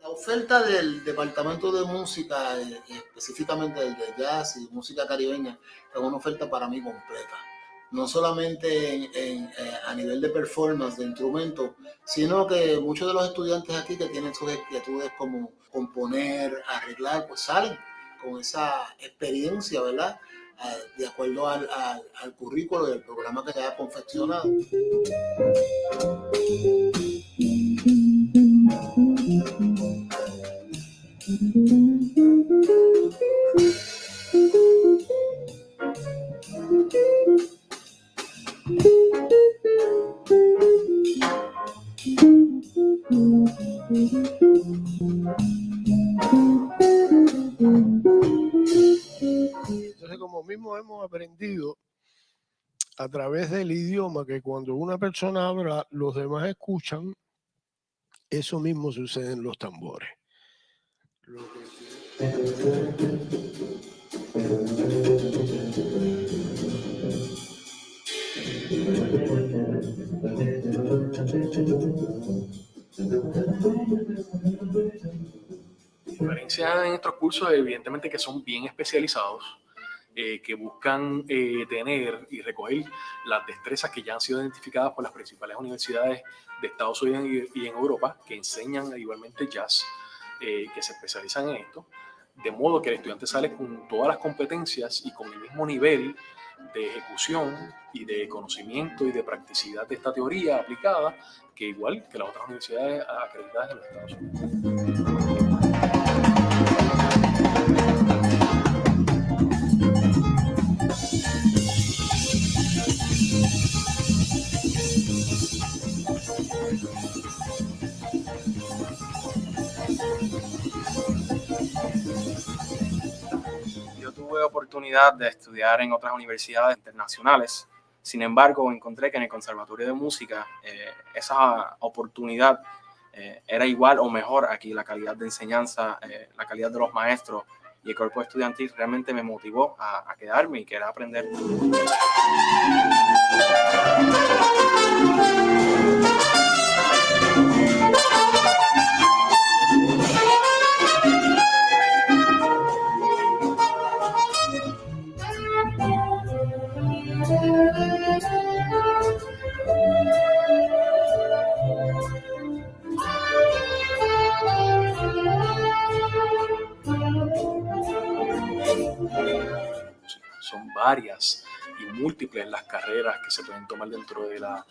La oferta del Departamento de Música, específicamente del de jazz y música caribeña, es una oferta para mí completa. No solamente a nivel de performance, de instrumentos, sino que muchos de los estudiantes aquí que tienen sus inquietudes como componer, arreglar, pues salen con esa experiencia, ¿verdad? De acuerdo al currículo y al programa que se haya confeccionado. Entonces, como mismo hemos aprendido a través del idioma que cuando una persona habla, los demás escuchan, eso mismo sucede en los tambores. Diferencias en estos cursos, evidentemente, que son bien especializados, que buscan tener y recoger las destrezas que ya han sido identificadas por las principales universidades de Estados Unidos y en Europa, que enseñan igualmente jazz, que se especializan en esto, de modo que el estudiante sale con todas las competencias y con el mismo nivel de ejecución y de conocimiento y de practicidad de esta teoría aplicada, que igual que las otras universidades acreditadas en los Estados Unidos. Yo tuve oportunidad de estudiar en otras universidades internacionales. Sin embargo, encontré que en el Conservatorio de Música esa oportunidad era igual o mejor. Aquí la calidad de enseñanza, la calidad de los maestros y el cuerpo estudiantil realmente me motivó a quedarme y querer aprender. Son varias y múltiples las carreras que se pueden tomar dentro de la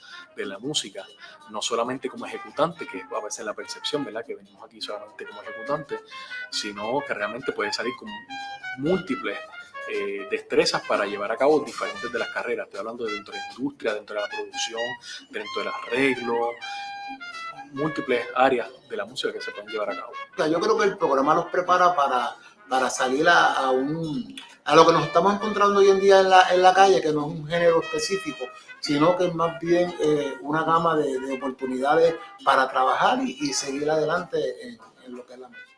música, no solamente como ejecutante, que a veces la percepción, ¿verdad?, que venimos aquí solamente como ejecutante, sino que realmente puede salir con múltiples destrezas para llevar a cabo diferentes de las carreras. Estoy hablando de dentro de la industria, dentro de la producción, dentro del arreglo, múltiples áreas de la música que se pueden llevar a cabo. Yo creo que el programa los prepara para salir a lo que nos estamos encontrando hoy en día en la calle, que no es un género específico, sino que es más bien una gama de oportunidades para trabajar y seguir adelante en lo que es la música.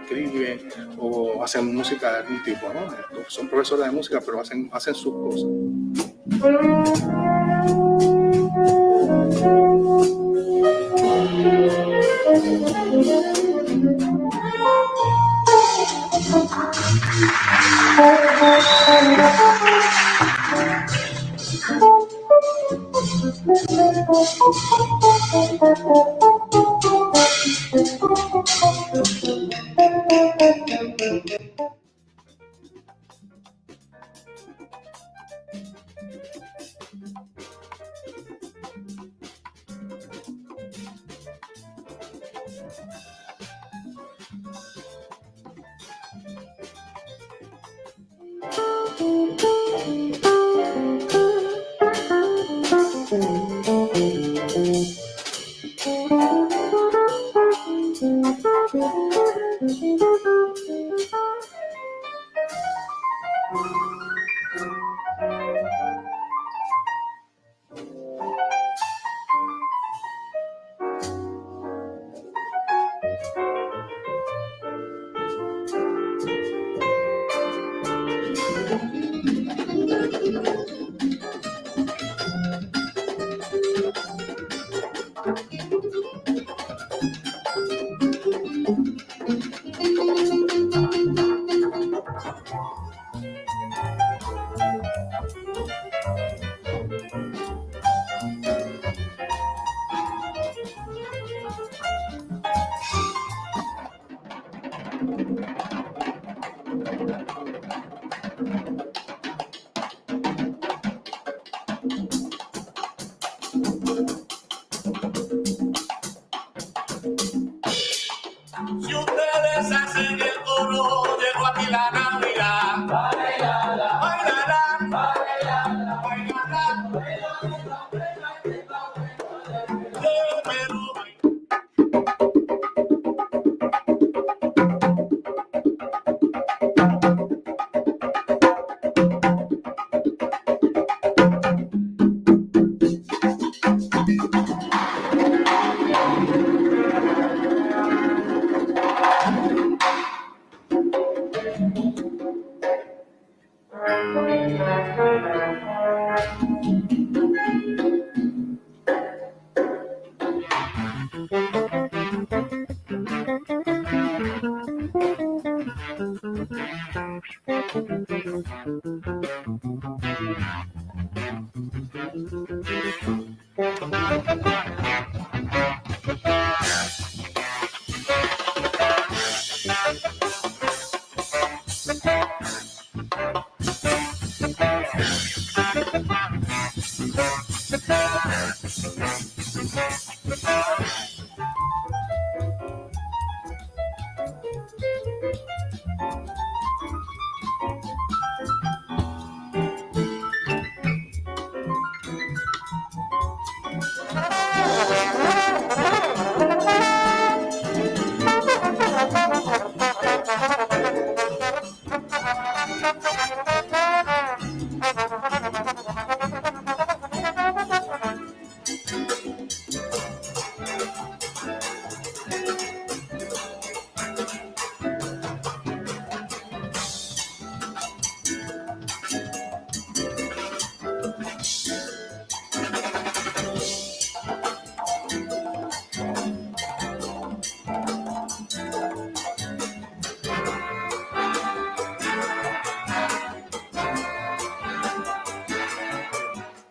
Escriben o hacen música de algún tipo, ¿no? Son profesores de música, pero hacen sus cosas. fuerzas en el coro, llegó aquí la Navidad. Bailarán, bailarán, bailarán, bailarán.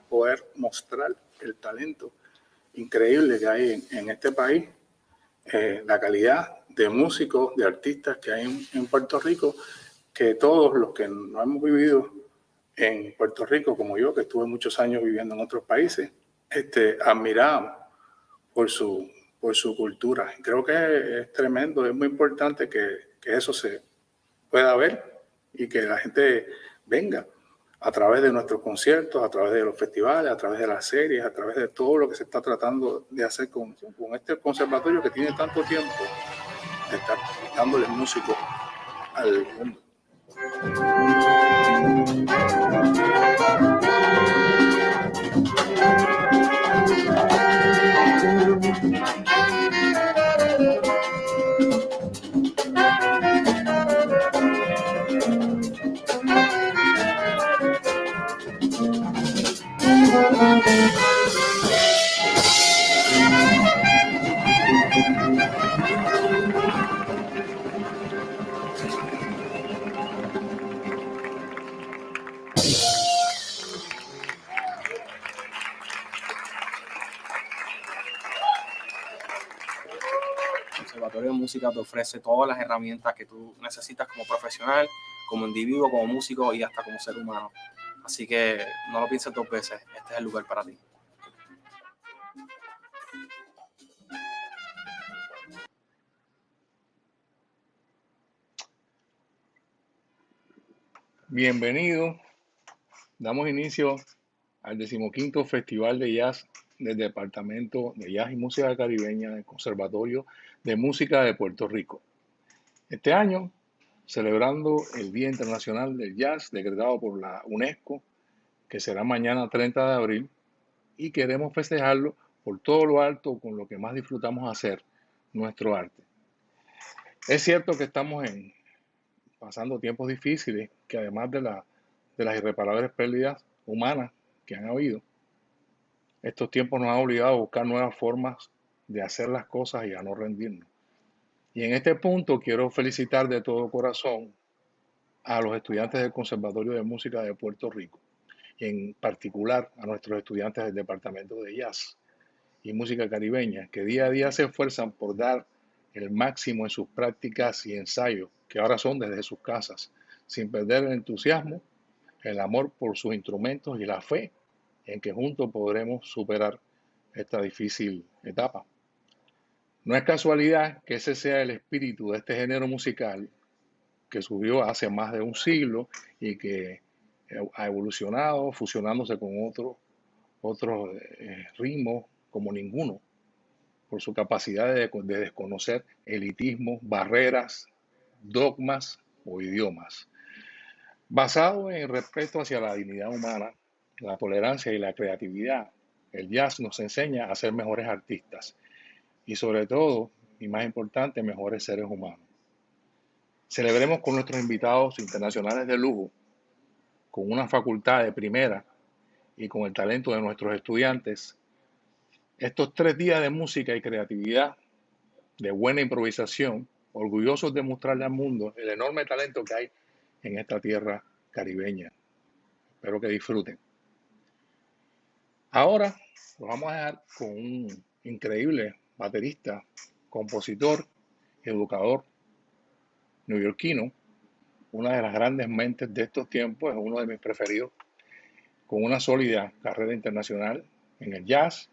Poder mostrar el talento increíble que hay en este país, la calidad de músicos, de artistas que hay en Puerto Rico, que todos los que no hemos vivido en Puerto Rico, como yo, que estuve muchos años viviendo en otros países, admiramos por su cultura. Creo que es tremendo, es muy importante que eso se pueda ver y que la gente venga a través de nuestros conciertos, a través de los festivales, a través de las series, a través de todo lo que se está tratando de hacer con este conservatorio que tiene tanto tiempo de estar dándole música al mundo. El Conservatorio de Música te ofrece todas las herramientas que tú necesitas como profesional, como individuo, como músico y hasta como ser humano. Así que no lo pienses dos veces, este es el lugar para ti. Bienvenido. Damos inicio al 15º Festival de Jazz del Departamento de Jazz y Música Caribeña del Conservatorio de Música de Puerto Rico. Este año, celebrando el Día Internacional del Jazz, decretado por la UNESCO, que será mañana 30 de abril, y queremos festejarlo por todo lo alto con lo que más disfrutamos hacer, nuestro arte. Es cierto que estamos pasando tiempos difíciles, que además de las irreparables pérdidas humanas que han habido, estos tiempos nos han obligado a buscar nuevas formas de hacer las cosas y a no rendirnos. Y en este punto quiero felicitar de todo corazón a los estudiantes del Conservatorio de Música de Puerto Rico, y en particular a nuestros estudiantes del Departamento de Jazz y Música Caribeña, que día a día se esfuerzan por dar el máximo en sus prácticas y ensayos, que ahora son desde sus casas, sin perder el entusiasmo, el amor por sus instrumentos y la fe en que juntos podremos superar esta difícil etapa. No es casualidad que ese sea el espíritu de este género musical que surgió hace más de un siglo y que ha evolucionado, fusionándose con otros ritmos como ninguno, por su capacidad de desconocer elitismos, barreras, dogmas o idiomas. Basado en el respeto hacia la dignidad humana, la tolerancia y la creatividad, el jazz nos enseña a ser mejores artistas y sobre todo, y más importante, mejores seres humanos. Celebremos con nuestros invitados internacionales de lujo, con una facultad de primera y con el talento de nuestros estudiantes, estos 3 días de música y creatividad, de buena improvisación, orgullosos de mostrarle al mundo el enorme talento que hay en esta tierra caribeña. Espero que disfruten. Ahora los vamos a dejar con un increíble baterista, compositor, educador neoyorquino, una de las grandes mentes de estos tiempos, es uno de mis preferidos, con una sólida carrera internacional en el jazz,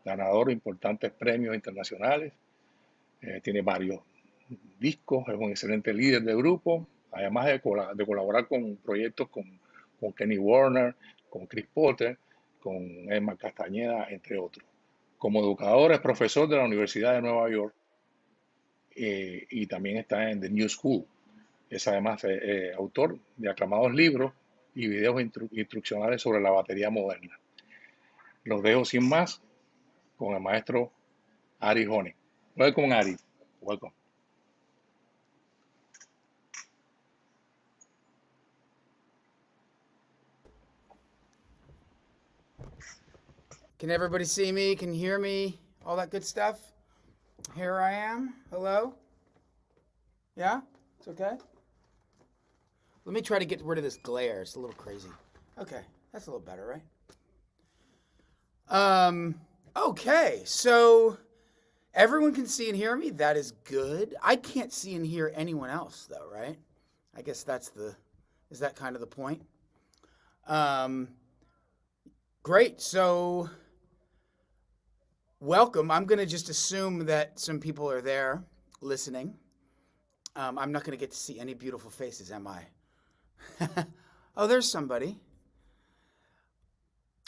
ganador de importantes premios internacionales, tiene varios discos, es un excelente líder de grupo, además de colaborar con proyectos con Kenny Warner, con Chris Potter, con Emma Castañeda, entre otros. Como educador es profesor de la Universidad de Nueva York y también está en The New School. Es además autor de aclamados libros y videos instruccionales sobre la batería moderna. Los dejo sin más con el maestro Ari Hoenig. Welcome, Ari. Welcome. Can everybody see me? Can you hear me? All that good stuff? Here I am. Hello? Yeah? It's okay? Let me try to get rid of this glare. It's a little crazy. Okay, that's a little better, right? Okay, so everyone can see and hear me. That is good. I can't see and hear anyone else, though, right? I guess is that kind of the point? Great, so welcome. I'm going to just assume that some people are there listening. I'm not going to get to see any beautiful faces, am I? Oh, there's somebody.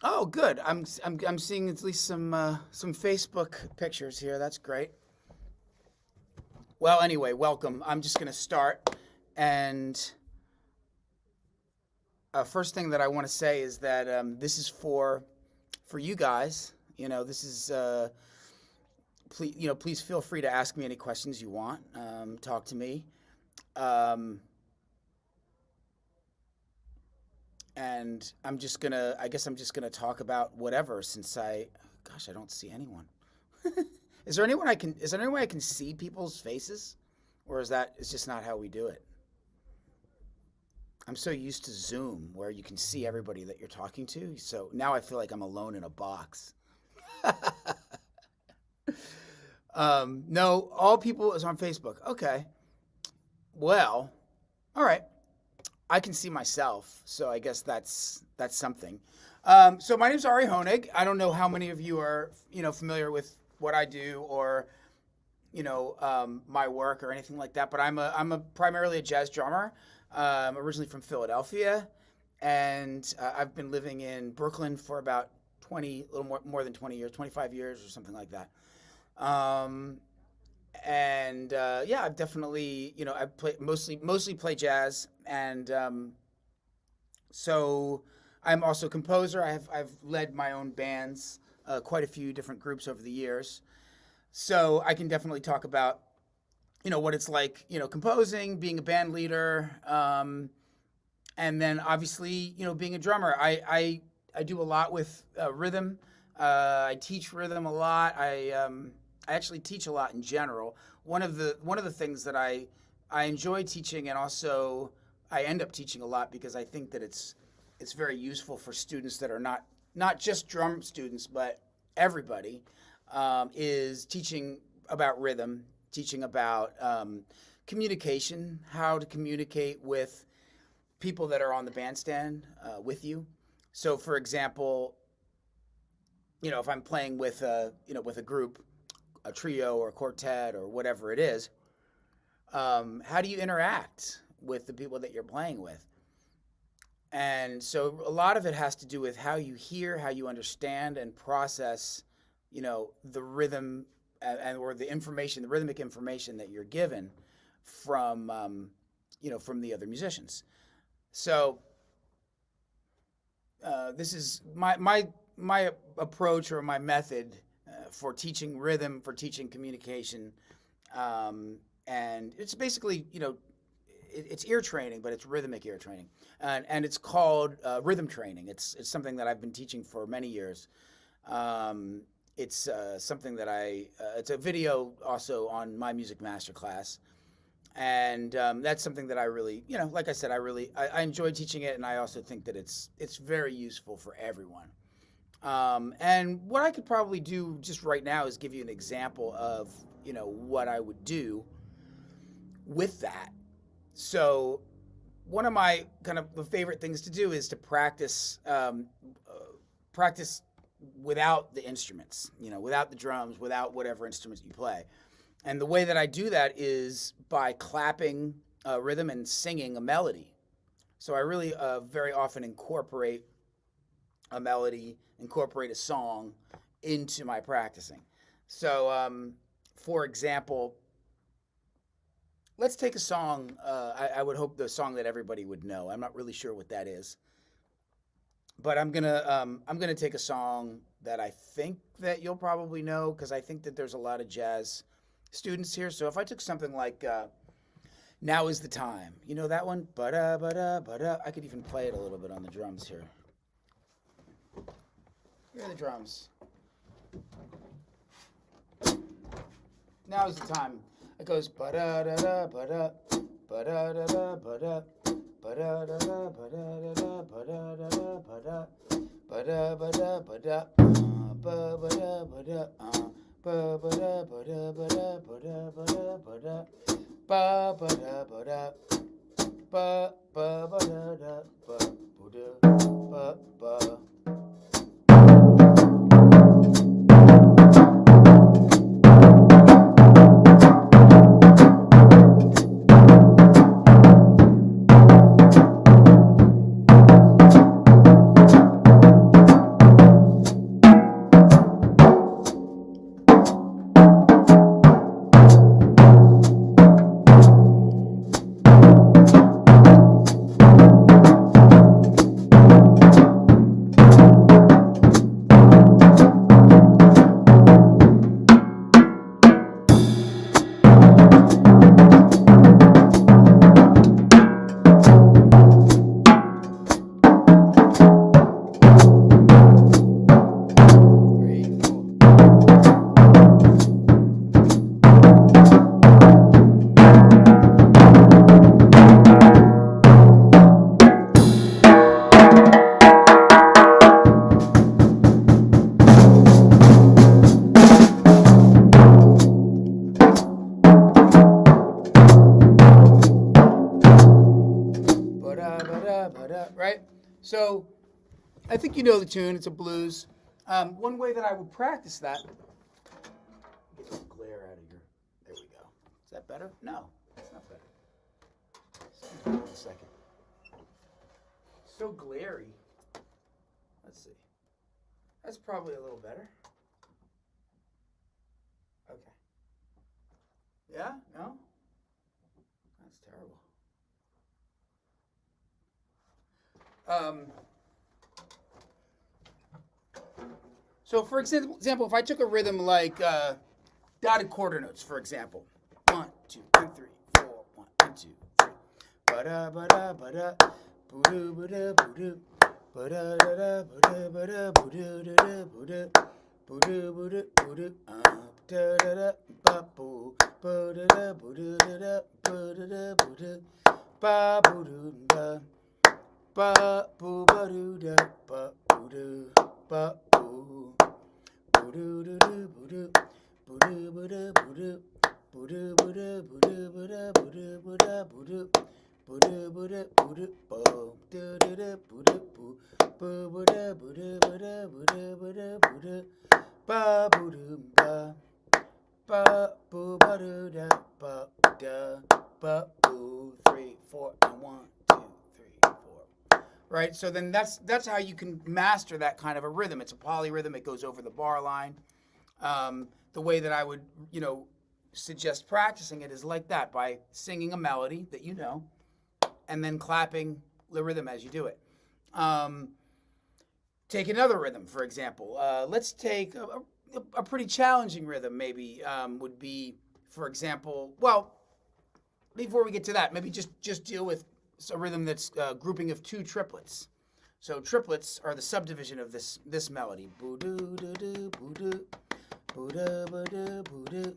Oh, good. I'm seeing at least some Facebook pictures here. That's great. Well, anyway, welcome. I'm just going to start. And first thing that I want to say is that this is for you guys. You know, this is please feel free to ask me any questions you want. Talk to me. And I guess I'm just gonna talk about whatever, since I don't see anyone. Is there any way I can see people's faces? Or is just not how we do it? I'm so used to Zoom where you can see everybody that you're talking to. So now I feel like I'm alone in a box. No, all people is on Facebook. Okay. Well, all right. I can see myself, so I guess that's something. So my name's Ari Hoenig. I don't know how many of you are, familiar with what I do or, my work or anything like that. But I'm primarily a jazz drummer. Originally from Philadelphia, and I've been living in Brooklyn for about a little more than 20 years, 25 years or something like that. I've definitely, I mostly play jazz, and so I'm also a composer. I've led my own bands, quite a few different groups over the years, so I can definitely talk about what it's like, composing, being a band leader, and then obviously, being a drummer. I do a lot with rhythm. I teach rhythm a lot. I actually teach a lot in general. One of the things that I enjoy teaching, and also I end up teaching a lot because I think that it's very useful for students that are not just drum students, but everybody, is teaching about rhythm, teaching about communication, how to communicate with people that are on the bandstand with you. So, for example, if I'm playing with a group, a trio or a quartet or whatever it is, how do you interact with the people that you're playing with? And so a lot of it has to do with how you hear, how you understand and process, the rhythm or the information, the rhythmic information that you're given from, from the other musicians. So this is my approach or my method for teaching rhythm, for teaching communication, and it's basically, it's ear training, but it's rhythmic ear training, and it's called rhythm training. It's something that I've been teaching for many years. It's something that it's a video also on my music masterclass, and that's something that I really, like I said, I enjoy teaching it, and I also think that it's very useful for everyone. And what I could probably do just right now is give you an example of, what I would do with that. So one of my kind of favorite things to do is to practice without the instruments, without the drums, without whatever instruments you play. And the way that I do that is by clapping rhythm and singing a melody. So I really very often incorporate a melody, incorporate a song into my practicing. So, for example, let's take a song. I would hope the song that everybody would know. I'm not really sure what that is, but I'm gonna take a song that I think that you'll probably know, because I think that there's a lot of jazz students here. So if I took something like "Now Is the Time," you know that one? Ba-da, ba-da, ba-da. I could even play it a little bit on the drums here. Here are the drums. Now is the time. It goes ba-da-da-da, ba-da, ba-da-da-da, ba-da, ba-da-da-da, ba-da-da-da, ba-da-da-da, ba-da, ba-da-ba-da, ba-da, ba-ba-da, ba-da, ba-ba-da, ba-da, ba-da, ba-da, ba-da, ba-da, ba-ba-da, ba-da, ba-ba-ba-da-da, ba-ba-da, ba-ba. Right? So I think you know the tune. It's a blues. One way that I would practice that. Get the glare out of here. There we go. Is that better? No, it's not better. Hold on a second. So glary. Let's see. That's probably a little better. Okay. Yeah? No? That's terrible. So for example, if I took a rhythm like dotted quarter notes, for example, 1, 2, 3, 4, 1, 2, 3, ba-da, ba-da, ba-da, boo-doo, ba-da, boo-doo, ba-da, da-da, ba-da, ba-da, boo-doo, da-da, boo-doo, boo-doo, boo-doo, boo-doo, da-da-da, ba-boo, ba-da-da, boo-doo, da-da, ba-da-da, boo-doo, ba-boo-doo, ba. Ba boo ba doo da ba boo doo ba boo boo doo doo doo boo doo boo doo boo doo boo doo boo doo boo doo boo doo boo da boo doo boo da boo doo boo doo boo doo boo doo bo doo doo doo boo doo boo boo boo da boo doo boo da boo doo boo da boo doo ba boo doo ba ba boo ba doo da ba da ba boo 3 4 and 1 2 3 4. Right, so then that's how you can master that kind of a rhythm. It's a polyrhythm. It goes over the bar line. The way that I would, suggest practicing it is like that, by singing a melody that you know, and then clapping the rhythm as you do it. Take another rhythm, for example. Let's take a pretty challenging rhythm, maybe, would be, for example, well, before we get to that, maybe just deal with a rhythm that's a grouping of 2 triplets. So triplets are the subdivision of this melody. Boo-doo-doo-doo, boo-doo, boo-doo-boo-doo, boo-doo,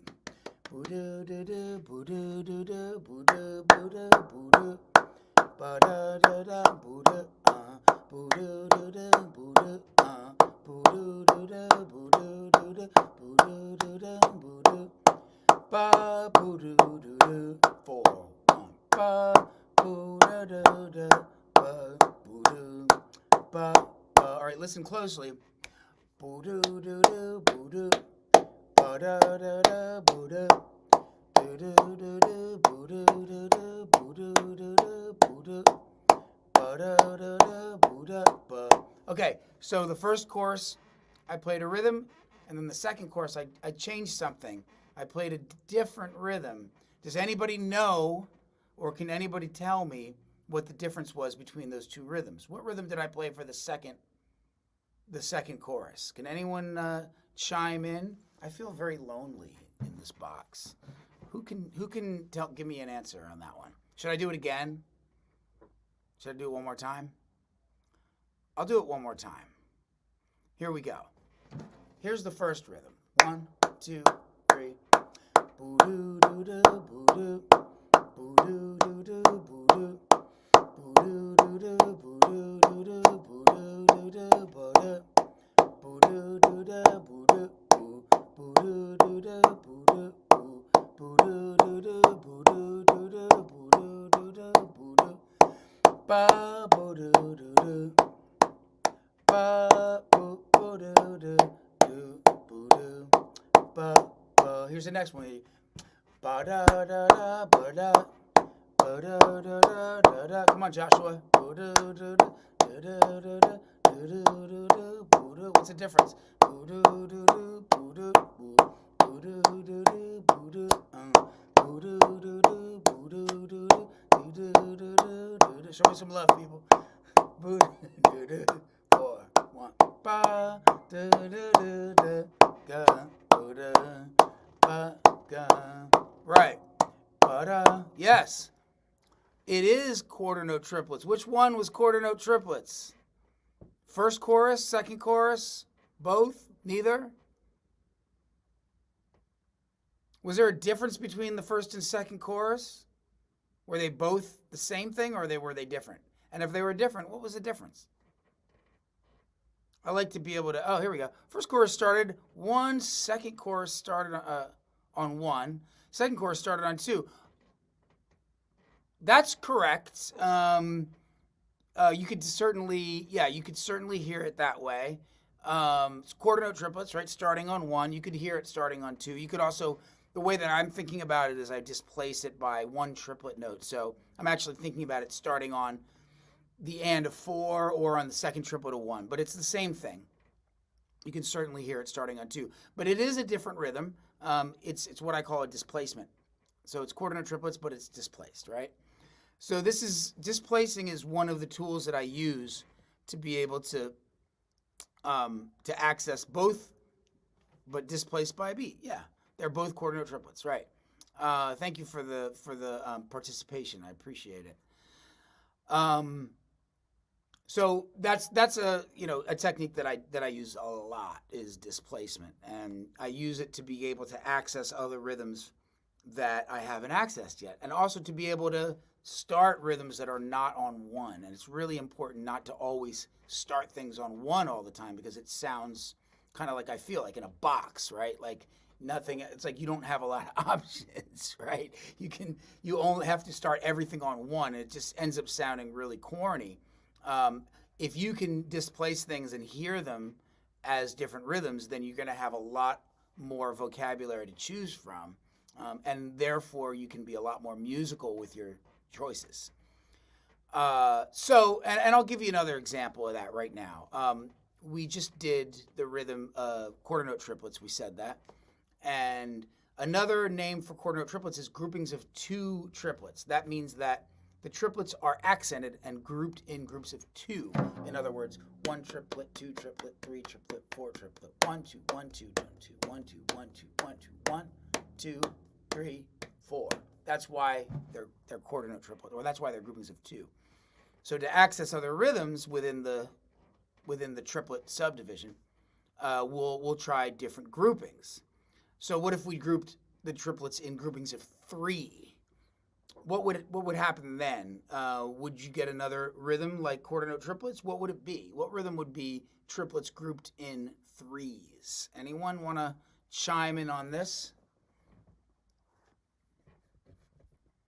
boo-doo-doo-doo, boo-doo-doo-doo, boo-doo, boo-doo, boo-doo, ba-da-da-da, boo-doo, boo-doo-doo-doo, boo-doo, boo-doo-doo-doo, boo-doo-doo-doo, boo-doo-doo-doo, boo-doo, ba, boo-doo-doo-doo, 4 1 ba, boo-da-da-da, ba, boo-doo, ba, ba. All right, listen closely. Boo-doo-doo-doo, boo-doo, ba-da-da-da, boo-doo, doo-doo-doo-doo, boo-doo-doo-doo, boo-doo-doo-doo, boo-doo, ba-da-da-da, boo-da, ba. Okay, so the first chorus, I played a rhythm, and then the second chorus, I changed something. I played a different rhythm. Does anybody know, or can anybody tell me what the difference was between those 2 rhythms? What rhythm did I play for the second chorus? Can anyone chime in? I feel very lonely in this box. Who can give me an answer on that one? Should I do it again? Should I do it one more time? I'll do it one more time. Here we go. Here's the first rhythm. 1 2 3. Boo doo doo doo boo doo. Boo doo doo doo boo doo. Boo doo doo doo boo doo doo doo boo doo doo doo boo doo. Boo doo doo doo boo doo. Boo doo doo doo boo doo. Boo doo doo doo boo doo doo doo boo doo doo doo boo doo. Ba boo doo doo doo. Ba boo boo doo doo doo boo doo. Ba ba. Here's the next one. Ba da da da ba da. Ba da da da da da. Come on, Joshua. Boo doo doo doo da da da da. Doo doo doo doo boo doo. What's the difference? Boo doo doo doo boo doo boo. Boo doo doo doo boo doo. Boo doo doo doo boo doo doo doo. Doo doo doo doo doo doo. Show me some love, people. Boo doo doo. 4 1 ba da da da da ga boo da ba ga. Right. Ba da. Yes. It is quarter note triplets. Which one was quarter note triplets? First chorus, second chorus, both, neither? Was there a difference between the first and second chorus? Were they both the same thing, or were they different? And if they were different, what was the difference? I like to be able to, here we go. First chorus started 1, second chorus started on 1, second chorus started on 2. That's correct. You could certainly hear it that way. It's quarter note triplets, right? Starting on 1. You could hear it starting on 2. You could also, the way that I'm thinking about it is I displace it by 1 triplet note. So I'm actually thinking about it starting on the and of 4 or on the second triplet of 1. But it's the same thing. You can certainly hear it starting on 2. But it is a different rhythm. It's what I call a displacement. So it's quarter note triplets, but it's displaced, right? So displacing is one of the tools that I use to be able to access both, but displaced by a beat. Yeah, they're both quarter note triplets, right? Thank you for the participation. I appreciate it. So that's a technique that I use a lot, is displacement, and I use it to be able to access other rhythms that I haven't accessed yet, and also to be able to start rhythms that are not on 1. And it's really important not to always start things on 1 all the time, because it sounds kind of like, I feel like in a box, right? Like nothing. It's like you don't have a lot of options, right? You only have to start everything on 1, and it just ends up sounding really corny. If you can displace things and hear them as different rhythms, then you're going to have a lot more vocabulary to choose from, and therefore you can be a lot more musical with your choices. So I'll give you another example of that right now. We just did the rhythm quarter note triplets. We said that. And another name for quarter note triplets is groupings of 2 triplets. That means that the triplets are accented and grouped in groups of 2. In other words, 1 triplet, 2 triplet, 3 triplet, 4 triplet, 1 2 1 2 1 2 1 2 1 2 1 2 1 2 3 4. That's why they're quarter note triplet, or that's why they're groupings of 2. So to access other rhythms within the triplet subdivision, we'll try different groupings. So what if we grouped the triplets in groupings of 3? What would happen then? Would you get another rhythm like quarter note triplets? What would it be? What rhythm would be triplets grouped in 3s? Anyone want to chime in on this?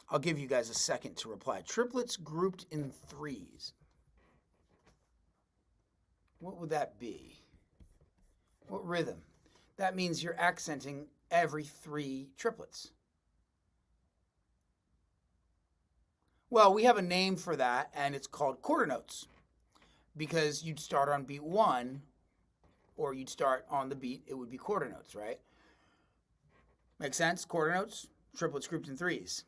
I'll give you guys a second to reply. Triplets grouped in 3s. What would that be? What rhythm? That means you're accenting every 3 triplets. Well, we have a name for that, and it's called quarter notes, because you'd start on beat 1, or you'd start on the beat, it would be quarter notes, right? Make sense? Quarter notes, triplets grouped in 3s.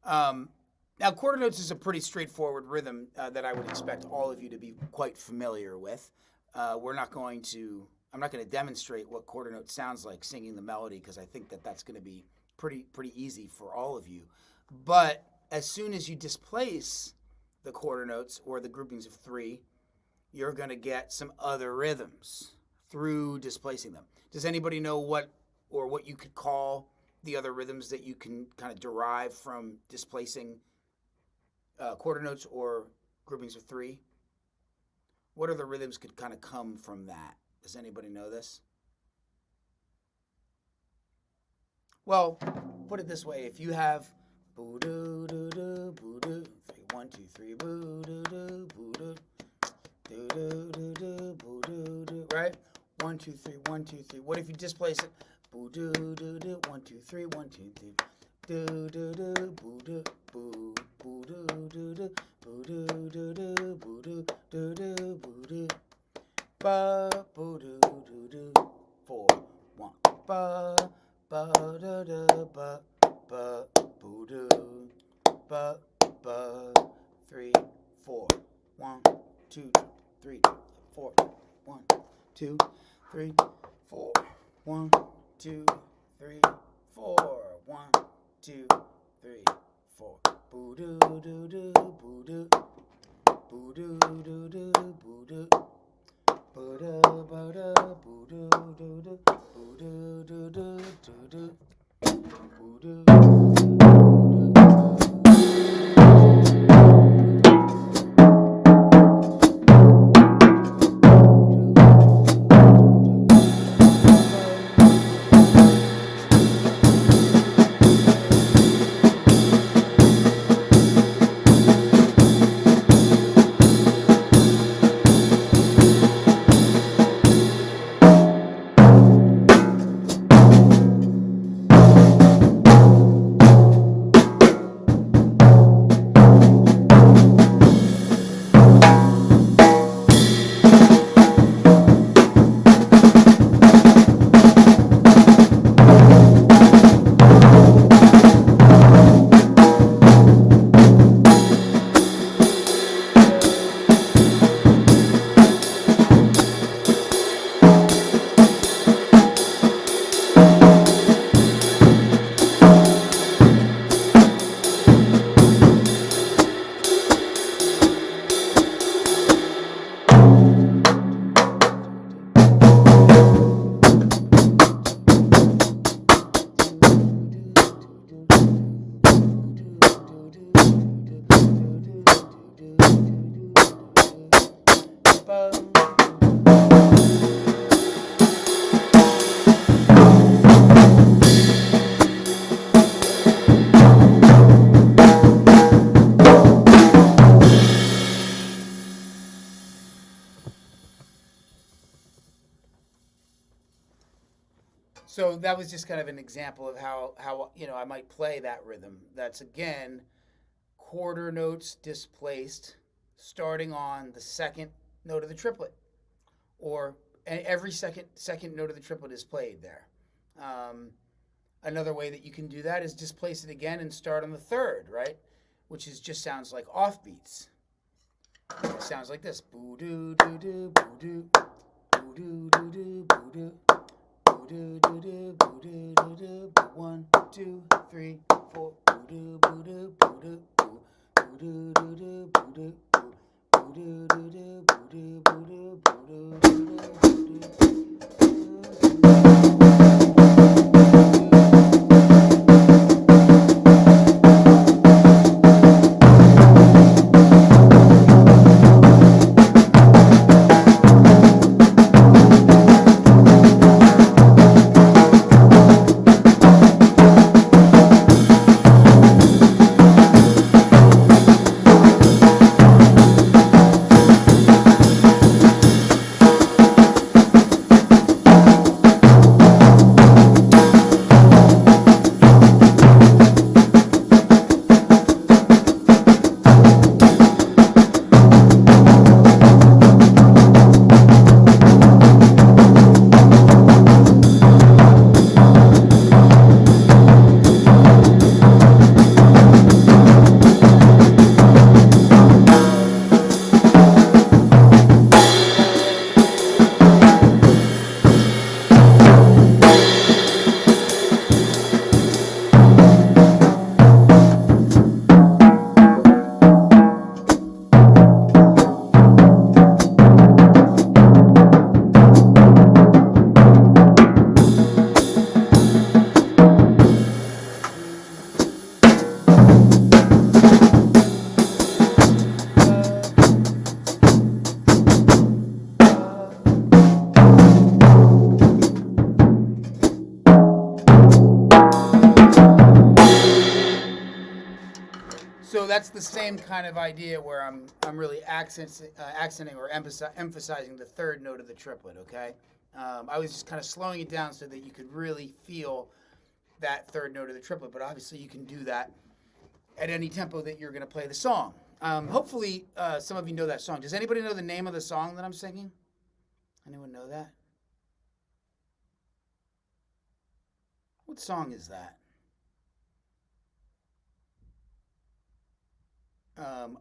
Now, quarter notes is a pretty straightforward rhythm that I would expect all of you to be quite familiar with. I'm not going to demonstrate what quarter note sounds like singing the melody, because I think that's going to be pretty easy for all of you. But as soon as you displace the quarter notes or the groupings of 3, you're going to get some other rhythms through displacing them. Does anybody know what you could call the other rhythms that you can kind of derive from displacing quarter notes or groupings of 3? What other rhythms could kind of come from that? Does anybody know this? Well, put it this way: if you have boo doo doo doo boo doo 3 1 2 3 boo doo doo boo doo doo doo doo doo boo doo doo, right? 1 2 3 1 2 3. What if you displace it? Boo doo doo doo 1 2 3 1 2 3 doo doo doo boo doo boo boo doo doo doo boo doo doo doo boo doo doo doo boo doo ba boo doo doo doo 4 1 ba ba da da ba ba boo doo ba ba 3 4 1 2 3 4 1 2 3 4 1 2 3 4 1 2 3 4 boo doo doo doo boo doo boo doo doo doo boo doo ba da ba da boo doo doo doo boo doo doo doo doo doo boo doo. So that was just kind of an example of how you know I might play that rhythm. That's again quarter notes displaced, starting on the second note of the triplet, or every second note of the triplet is played there. Another way that you can do that is displace it again and start on the third, right? Which is just sounds like offbeats. It sounds like this. Boo doo doo doo boo doo boo doo doo doo boo doo boo doo doo doo boo doo doo doo. 1, 2, 3, 4. Boo doo boo doo boo doo boo doo doo doo boo doo boo doo doo doo boo doo boo doo boo doo doo doo. So that's the same kind of idea where I'm really accenting or emphasizing the third note of the triplet. Okay, I was just kind of slowing it down so that you could really feel that third note of the triplet. But obviously, you can do that at any tempo that you're going to play the song. Hopefully, some of you know that song. Does anybody know the name of the song that I'm singing? Anyone know that? What song is that?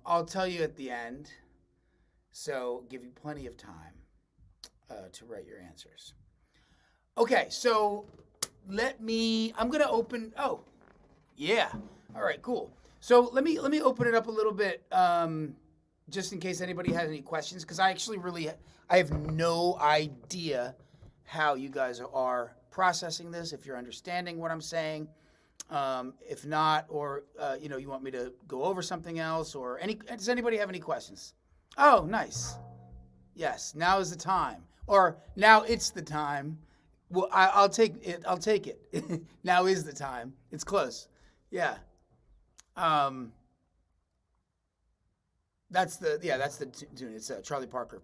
I'll tell you at the end, so give you plenty of time to write your answers. Okay, so I'm gonna open. Oh, yeah. All right, cool. So let me open it up a little bit, just in case anybody has any questions, because I have no idea how you guys are processing this. If you're understanding what I'm saying. If not, or you want me to go over something else, or does anybody have any questions? Oh, nice. Yes, now is the time, or now it's the time. Well, I'll take it. I'll take it. Now is the time. It's close. Yeah. That's the tune. It's Charlie Parker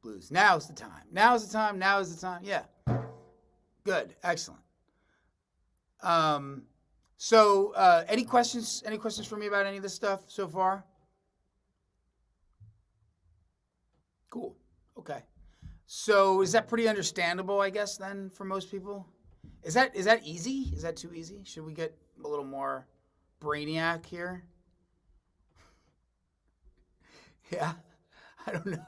Blues. Now's the time. Now's the time. Now is the time. Yeah. Good. Excellent. So, any questions? Any questions for me about any of this stuff so far? Cool. Okay. So, is that pretty understandable? I guess then for most people, is that easy? Is that too easy? Should we get a little more brainiac here? Yeah. I don't know.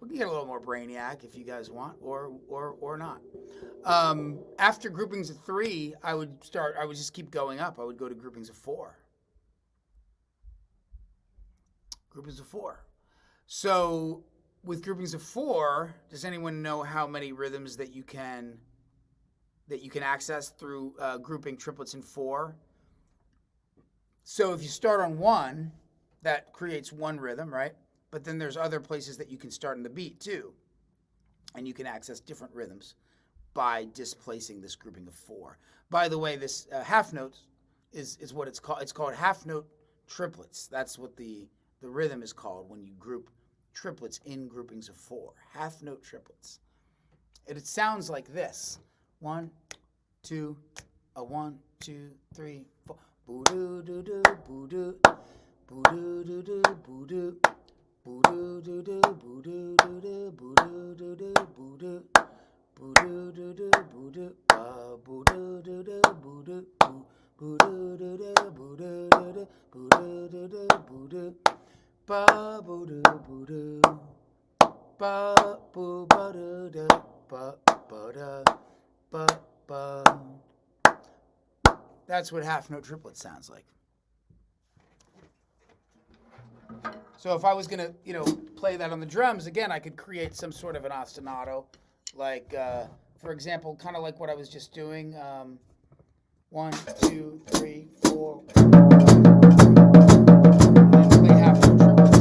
We can get a little more brainiac if you guys want, or not. After groupings of 3, I would just keep going up. I would go to groupings of 4. Groupings of 4. So with groupings of 4, does anyone know how many rhythms that you can access through grouping triplets in 4? So if you start on 1, that creates 1 rhythm, right? But then there's other places that you can start in the beat too. And you can access different rhythms by displacing this grouping of 4. By the way, this half note is what it's called. It's called half note triplets. That's what the rhythm is called when you group triplets in groupings of 4. Half note triplets. It sounds like this. 1, 2, a 1, 2, 3, 4. Boo doo doo doo boo doo. Boo doo doo doo boo doo. Boo doo doo doo boo doo doo doo boo doo doo doo boo doo. Boo doo doo doo boo doo. Boo doo doo doo boo doo. Boo doo doo doo boo doo doo doo. Boo doo doo doo boo doo. Ba boo doo boo doo. Ba boo ba doo doo. Ba ba da ba ba. That's what half note triplet sounds like. So if I was gonna, play that on the drums again, I could create some sort of an ostinato, like, for example, kind of like what I was just doing. 1, 2, 3, 4. And then play half note triplets.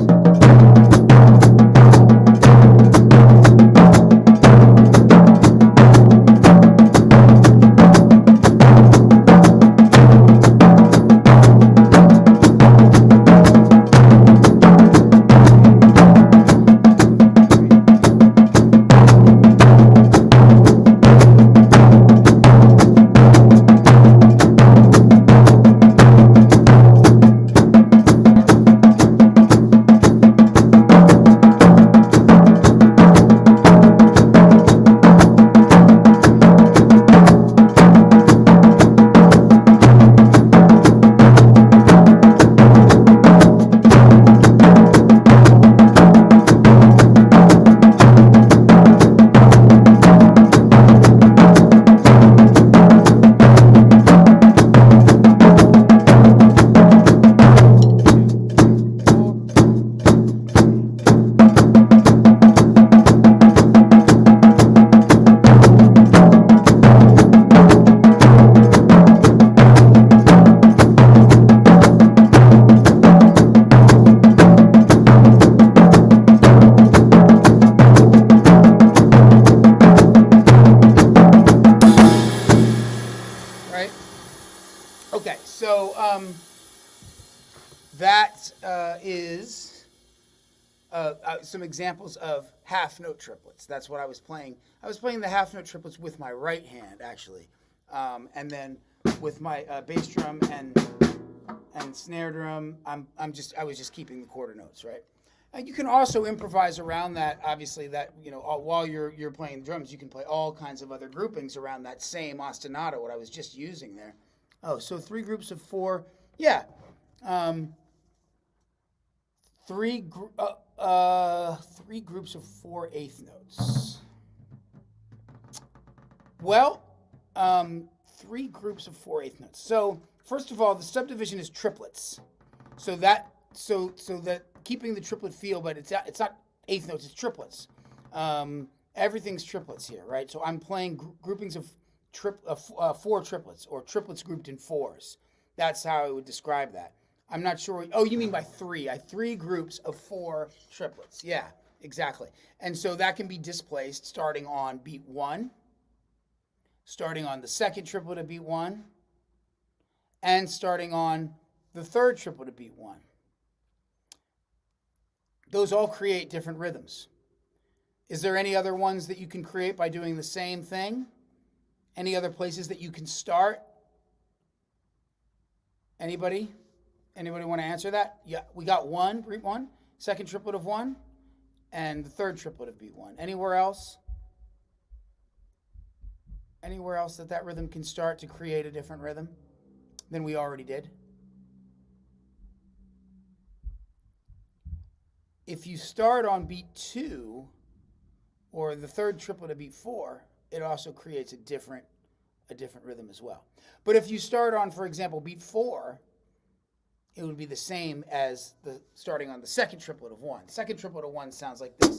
That is some examples of half note triplets. That's what I was playing. I was playing the half note triplets with my right hand, actually, and then with my bass drum and snare drum. I was just keeping the quarter notes, right? And you can also improvise around that. Obviously, that while you're playing drums, you can play all kinds of other groupings around that same ostinato. What I was just using there. Oh, so 3 groups of 4. Yeah. 3 groups of 4 eighth notes. Well, 3 groups of 4 eighth notes. So first of all, the subdivision is triplets. So that keeping the triplet feel, but it's not eighth notes, it's triplets. Everything's triplets here, right? So I'm playing groupings of 4 triplets, or triplets grouped in 4s. That's how I would describe that. I'm not sure. Oh, you mean by 3? 3 groups of 4 triplets. Yeah, exactly. And so that can be displaced starting on beat 1, starting on the second triplet of beat 1, and starting on the third triplet of beat 1. Those all create different rhythms. Is there any other ones that you can create by doing the same thing? Any other places that you can start? Anybody? Anybody want to answer that? Yeah, we got 1, beat 1, second triplet of 1, and the third triplet of beat 1. Anywhere else? Anywhere else that rhythm can start to create a different rhythm than we already did? If you start on beat 2 or the third triplet of beat 4, it also creates a different rhythm as well. But if you start on, for example, beat 4, it would be the same as the starting on the second triplet of 1. Second triplet of 1 sounds like this.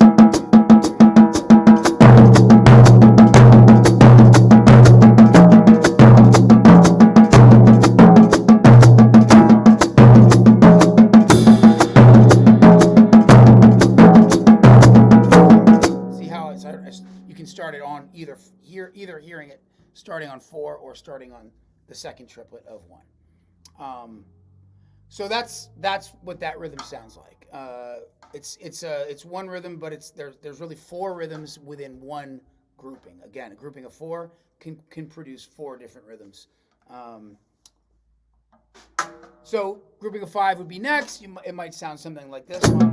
See how you can start it on either hearing it starting on 4 or starting on the second triplet of 1. So that's what that rhythm sounds like. It's one rhythm, but there's really 4 rhythms within one grouping. Again, a grouping of 4 can produce 4 different rhythms. So grouping of 5 would be next. It might sound something like this one.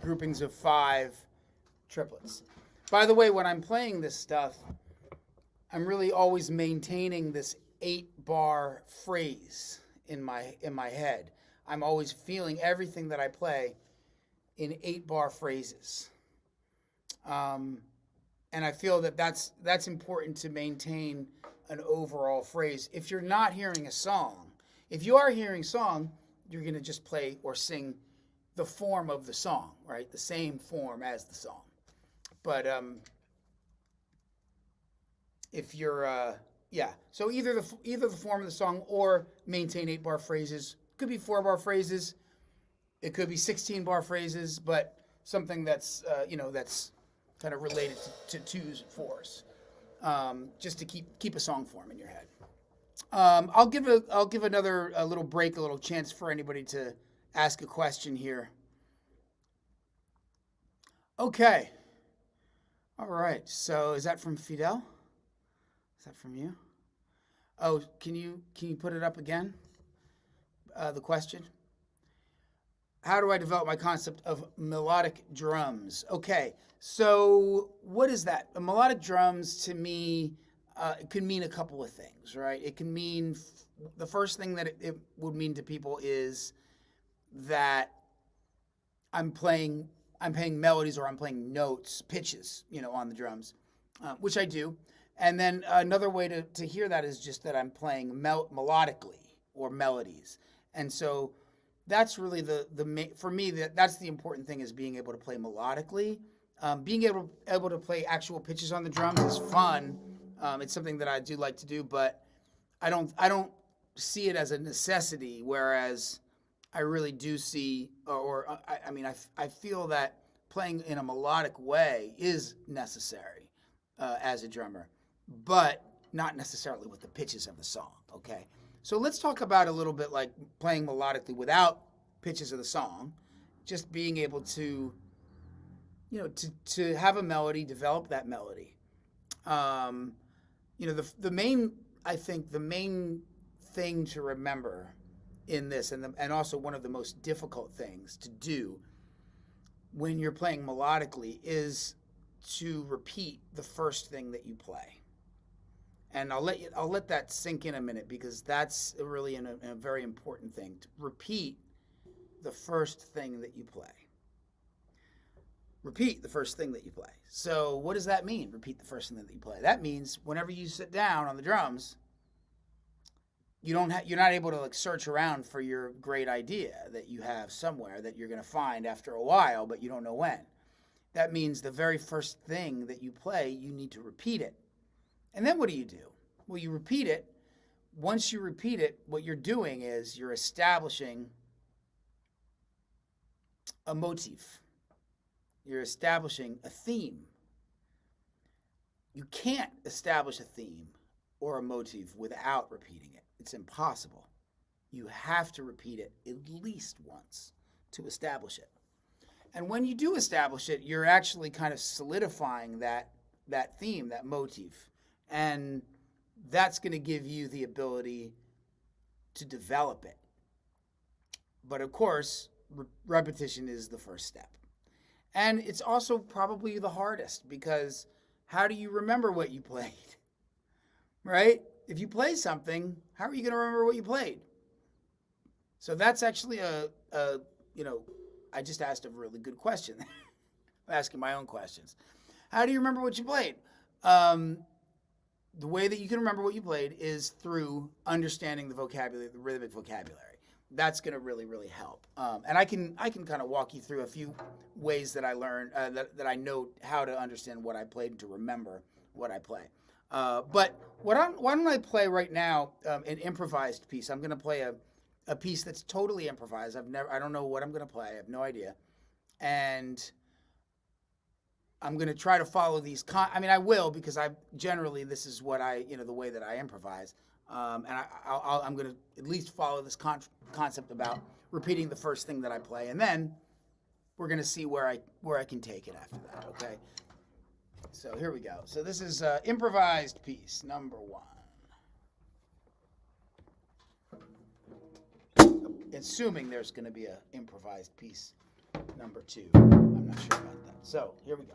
Groupings of 5 triplets. By the way, when I'm playing this stuff, I'm really always maintaining this 8-bar phrase in my head. I'm always feeling everything that I play in 8-bar phrases. And I feel that that's important to maintain an overall phrase. If you're not hearing a song, if you are hearing song, you're going to just play or sing the form of the song, right? The same form as the song. But if you're, so either the form of the song or maintain 8-bar phrases. Could be 4-bar phrases. It could be 16-bar phrases, but something that's that's kind of related to 2s and 4s, just to keep a song form in your head. I'll give another little break, a little chance for anybody to ask a question here. Okay. All right. So is that from Fidel? Is that from you? Oh, can you put it up again? The question. How do I develop my concept of melodic drums? Okay. So what is that? Melodic drums to me, it can mean a couple of things, right? It can mean, the first thing that it would mean to people is that I'm playing melodies, or I'm playing notes, pitches, on the drums, which I do. And then another way to hear that is just that I'm playing melodically, or melodies. And so that's really for me, that's the important thing, is being able to play melodically. Being able to play actual pitches on the drums is fun. It's something that I do like to do, but I don't see it as a necessity, whereas I really do see, I feel that playing in a melodic way is necessary as a drummer, but not necessarily with the pitches of the song, okay? So let's talk about a little bit like playing melodically without pitches of the song, just being able to, to have a melody, develop that melody. The main thing to remember in this, and also one of the most difficult things to do when you're playing melodically, is to repeat the first thing that you play. And I'll let that sink in a minute, because that's really a very important thing, to repeat the first thing that you play. Repeat the first thing that you play. So what does that mean, repeat the first thing that you play? That means whenever you sit down on the drums, you're not able to search around for your great idea that you have somewhere that you're going to find after a while, but you don't know when. That means the very first thing that you play, you need to repeat it. And then what do? Well, you repeat it. Once you repeat it, what you're doing is you're establishing a motif. You're establishing a theme. You can't establish a theme or a motif without repeating it. It's impossible. You have to repeat it at least once to establish it. And when you do establish it, you're actually kind of solidifying that theme, that motif. And that's going to give you the ability to develop it. But of course, repetition is the first step. And it's also probably the hardest, because how do you remember what you played? Right? If you play something, how are you going to remember what you played? So that's actually I just asked a really good question. I'm asking my own questions. How do you remember what you played? The way that you can remember what you played is through understanding the vocabulary, the rhythmic vocabulary. That's going to really, really help. And I can kind of walk you through a few ways that I learned, that I know how to understand what I played and to remember what I play. But why don't I play right now an improvised piece? I'm going to play a piece that's totally improvised. I don't know what I'm going to play. I have no idea. And I'm going to try to follow these. I will, because this is what the way that I improvise. And I'm going to at least follow this concept about repeating the first thing that I play, and then we're going to see where I can take it after that. Okay. So here we go. So this is improvised piece number 1. Assuming there's going to be an improvised piece number 2. I'm not sure about that. So here we go.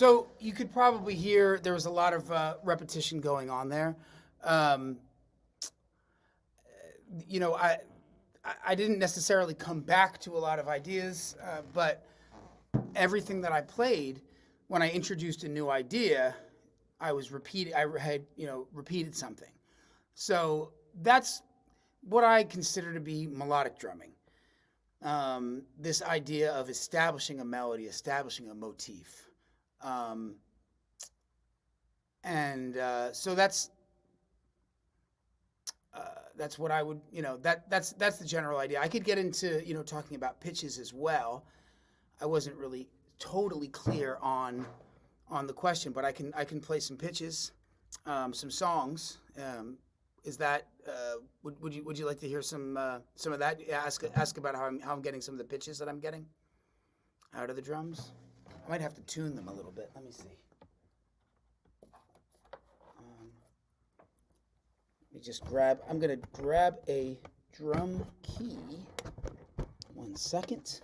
So you could probably hear there was a lot of repetition going on there. You know, I didn't necessarily come back to a lot of ideas, but everything that I played, when I introduced a new idea, I had, you know, repeated something. So that's what I consider to be melodic drumming. This idea of establishing a melody, establishing a motif. So that's what I would, you know, that's the general idea. I could get into, you know, talking about pitches as well. I wasn't really totally clear on the question, but I can play some pitches, some songs. Is that would you like to hear some of that? Ask about how I'm getting some of the pitches that I'm getting out of the drums. I might have to tune them a little bit. Let me see. Let me just I'm gonna grab a drum key. 1 second.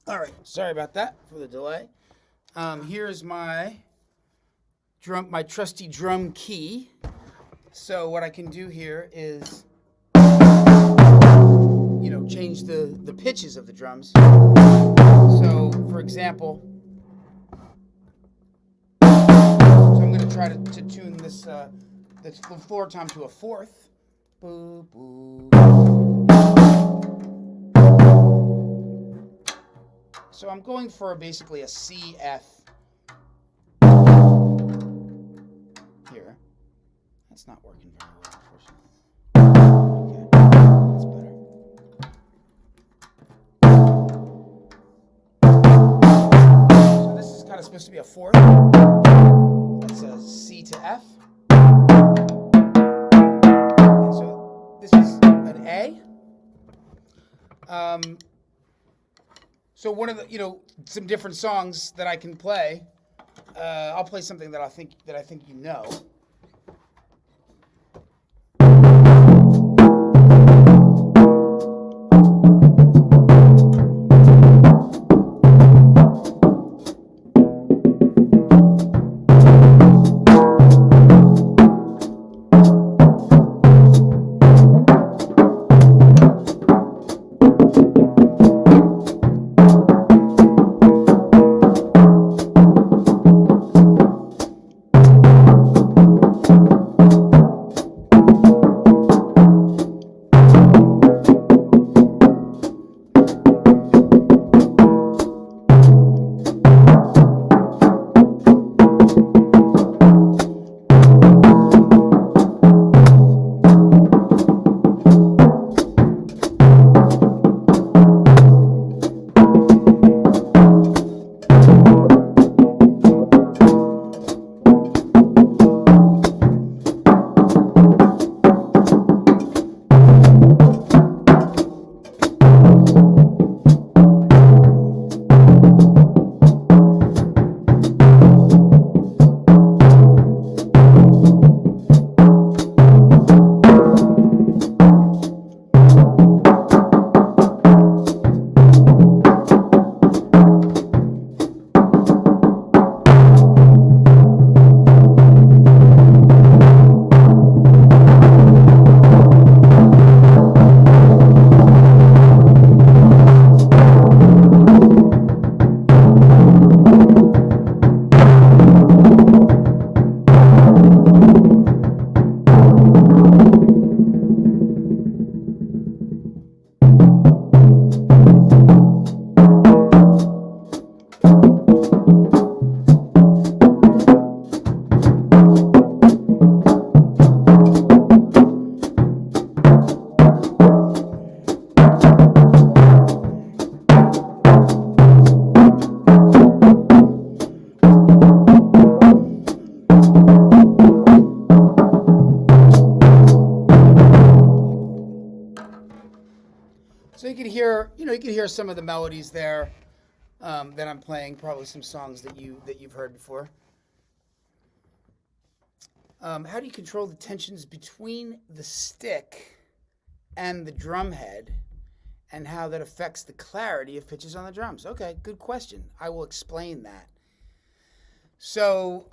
All right, sorry about that for the delay. Here's my trusty drum key. So what I can do here is, you know, change the pitches of the drums. So, for example, I'm going to try to tune this floor tom to a fourth. Boo, boo. So I'm going for basically a C-F here. That's not working very well, unfortunately. Okay, that's better. So this is kind of supposed to be a fourth. That's a C to F. And so this is an A. So one of the, you know, some different songs that I can play. I'll play something that I think you know. you know, you can hear some of the melodies there that I'm playing, probably some songs that you've heard before. How do you control the tensions between the stick and the drum head, and how that affects the clarity of pitches on the drums? Okay, good question. I will explain that. So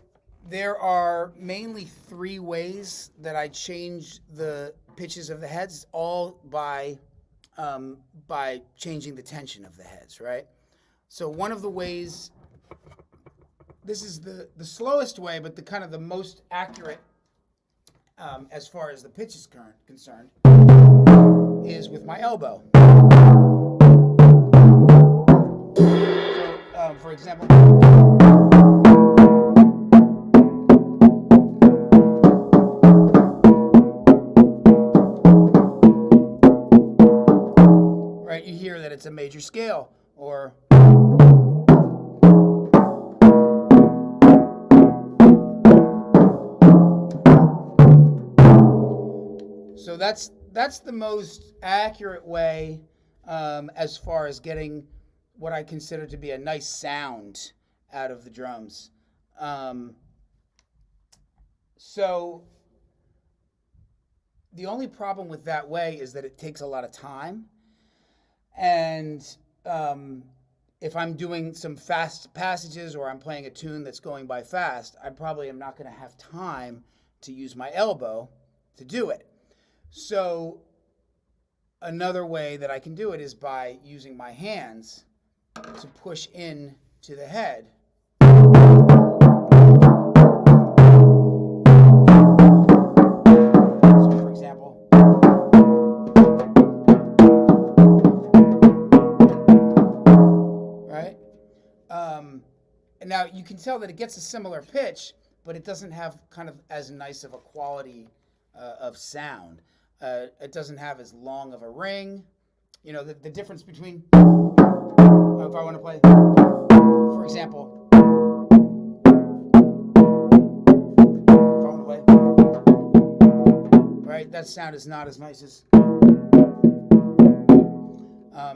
there are mainly 3 ways that I change the pitches of the heads, all by changing the tension of the heads, right? So one of the ways, this is the slowest way, but the kind of the most accurate as far as the pitch is concerned, is with my elbow. So, for example, right, you hear that it's a major scale, or so that's the most accurate way as far as getting what I consider to be a nice sound out of the drums. So the only problem with that way is that it takes a lot of time. And if I'm doing some fast passages or I'm playing a tune that's going by fast, I probably am not going to have time to use my elbow to do it. So another way that I can do it is by using my hands to push in to the head. So for example, right? And now you can tell that it gets a similar pitch, but it doesn't have kind of as nice of a quality of sound. It doesn't have as long of a ring. You know, the difference between, if I want to play, for example, if I want to play, right, that sound is not as nice as,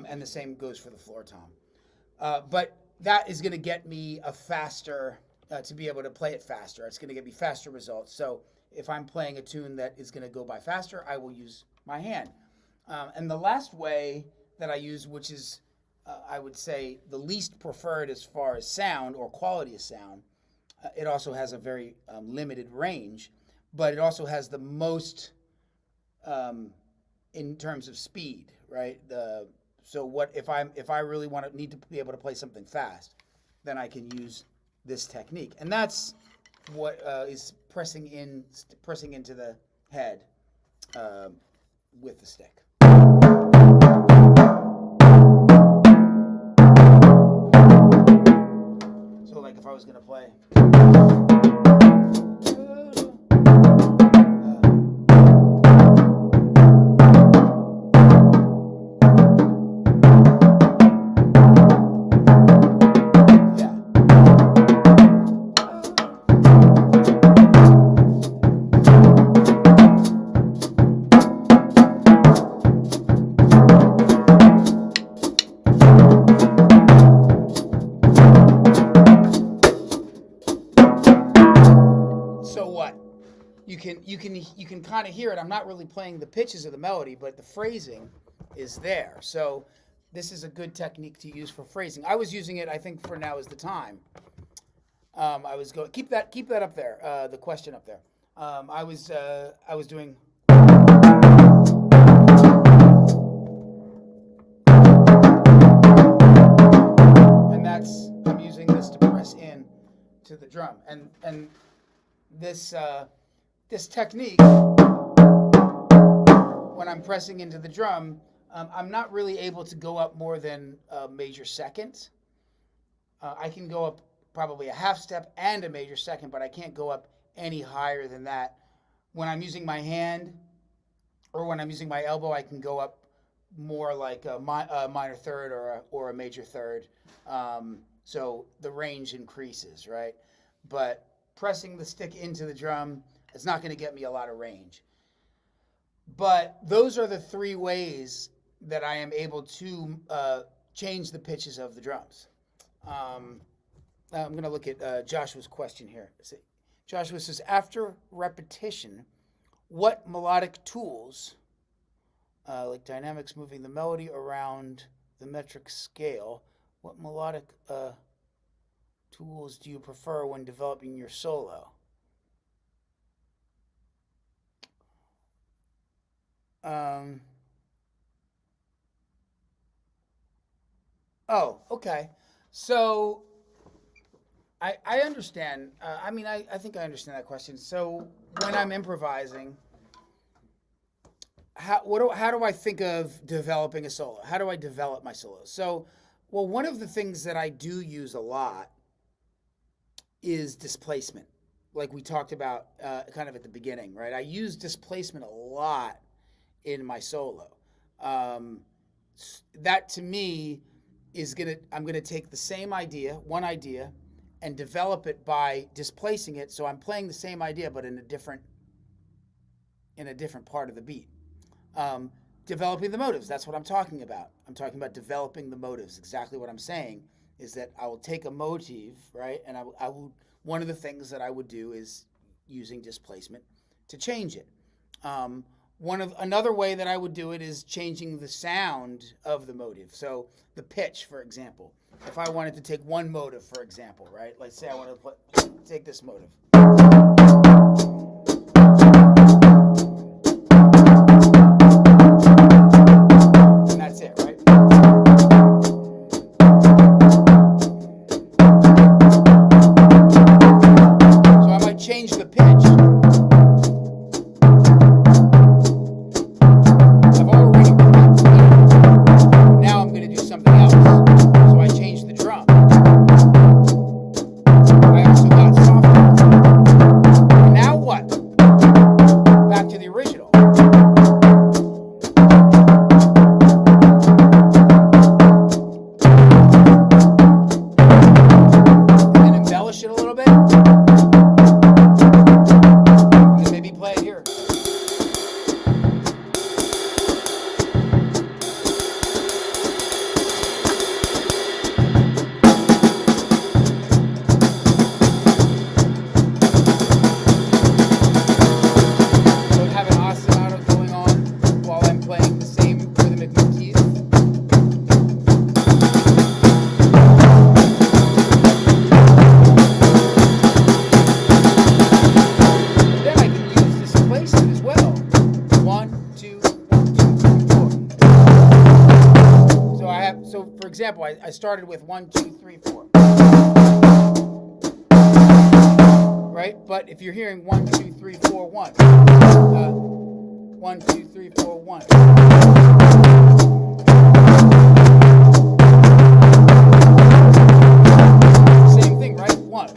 and the same goes for the floor tom. But that is going to get me a faster, to be able to play it faster. It's going to get me faster results. So if I'm playing a tune that is going to go by faster, I will use my hand. And the last way that I use, which is, I would say, the least preferred as far as sound or quality of sound, it also has a very limited range, but it also has the most in terms of speed, right? So what if I really need to be able to play something fast, then I can use this technique, and that's what is pressing into the head with the stick. So like if I was going to play, you can kind of hear it. I'm not really playing the pitches of the melody, but the phrasing is there. So this is a good technique to use for phrasing. I was using it, I think, for Now Is the Time. I was going keep that up there. The question up there. I was doing. And I'm using this to press in to the drum, and this technique, when I'm pressing into the drum, I'm not really able to go up more than a major second. I can go up probably a half step and a major second, but I can't go up any higher than that. When I'm using my hand or when I'm using my elbow, I can go up more like a minor third or a major third. So the range increases, right? But pressing the stick into the drum, it's not going to get me a lot of range. But those are the 3 ways that I am able to change the pitches of the drums. I'm going to look at Joshua's question here. Joshua says, after repetition, what melodic tools, like dynamics moving the melody around the metric scale, what melodic tools do you prefer when developing your solo? Oh, okay. So I understand. I think I understand that question. So when I'm improvising, how do I think of developing a solo? How do I develop my solos? So, well, one of the things that I do use a lot is displacement, like we talked about kind of at the beginning, right? I use displacement a lot in my solo. That to me is I'm gonna take the same one idea, and develop it by displacing it. So I'm playing the same idea, but in a different part of the beat. Developing the motives, that's what I'm talking about. I'm talking about developing the motives. Exactly what I'm saying is that I will take a motif, right? And I will, one of the things that I would do is using displacement to change it. Another way that I would do it is changing the sound of the motive. So the pitch, for example. If I wanted to take one motive, for example, right? Let's say I want to take this motive. And that's it, right? So I might change the pitch. Example, I started with 1, 2, 3, 4. Right? But if you're hearing 1, 2, 3, 4, 1. 1, 2, 3, 4, 1. Same thing, right? 1.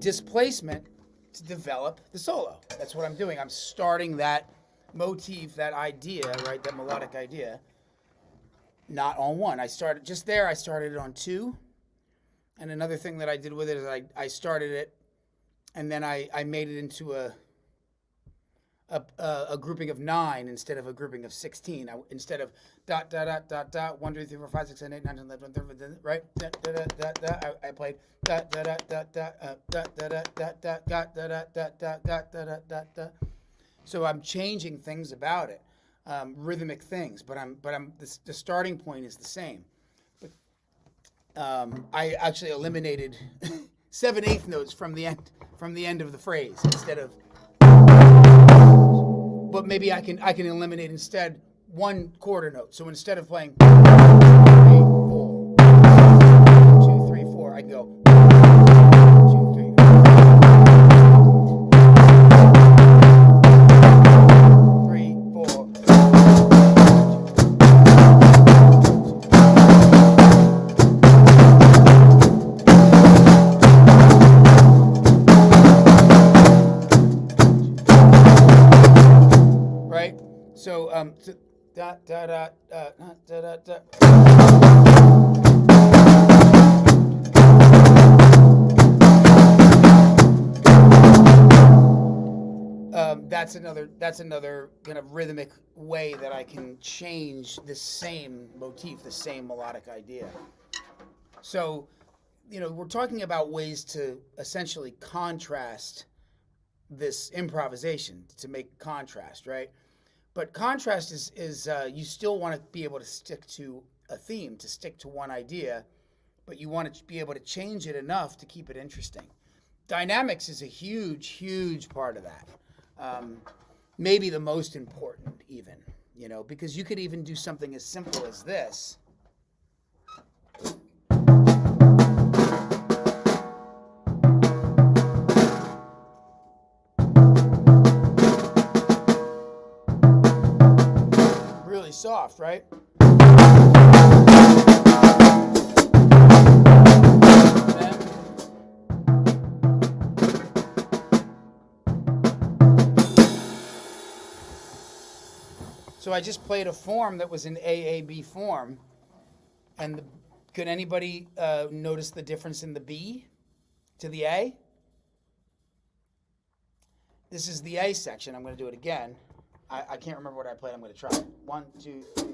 Displacement to develop the solo. That's what I'm doing. I'm starting that motif, that idea, right, that melodic idea, not on 1. I started it on 2. And another thing that I did with it is I started it and then I made it into a grouping of 9 instead of a grouping of 16. Instead of ... 1, 2, 3, 4, 5, 6, 7, 8, 9, 10, 11, 12, 13, right? I played ... So I'm changing things about it, rhythmic things, but the starting point is the same. I actually eliminated 7/8 notes from the end of the phrase instead of. But maybe I can eliminate instead 1 quarter note. So instead of playing 3, 4, 2, 3, 4, I can go 1, 2, 3, So, da da da da da da da. That's another kind of rhythmic way that I can change the same motif, the same melodic idea. So, we're talking about ways to essentially contrast this improvisation, to make contrast, right? But contrast is you still want to be able to stick to a theme, to stick to one idea, but you want to be able to change it enough to keep it interesting. Dynamics is a huge, huge part of that. Maybe the most important even, because you could even do something as simple as this. Really soft, right? So I just played a form that was an AAB form, and could anybody notice the difference in the B to the A? This is the A section. I'm going to do it again. I can't remember what I played. I'm going to try it. 1, 2, 3.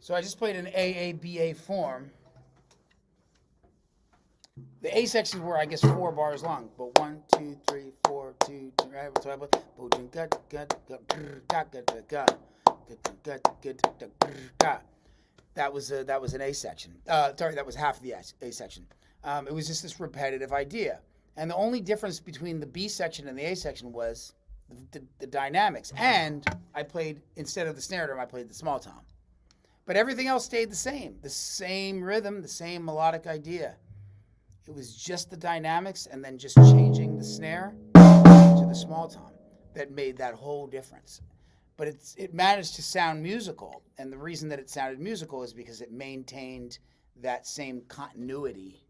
So I just played an AABA form. The A section is where I guess 4 bars long, but 1, 2, 3, 4, 2, 3, right? So I play. That was an A section. Sorry, that was half of the A section. It was just this repetitive idea, and the only difference between the B section and the A section was the dynamics. And I played, instead of the snare drum, I played the small tom. But everything else stayed the same rhythm, the same melodic idea. It was just the dynamics and then just changing the snare to the small tom that made that whole difference. But it managed to sound musical, and the reason that it sounded musical is because it maintained that same continuity.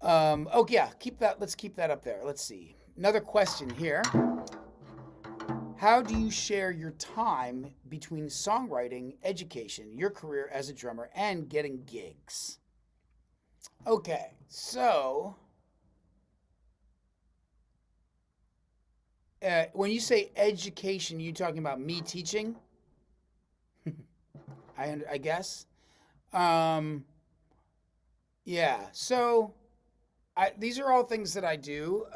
Let's keep that up there. Let's see. Another question here. How do you share your time between songwriting, education, your career as a drummer, and getting gigs? Okay, so when you say education, you talking about me teaching? I guess. Yeah, so these are all things that I do.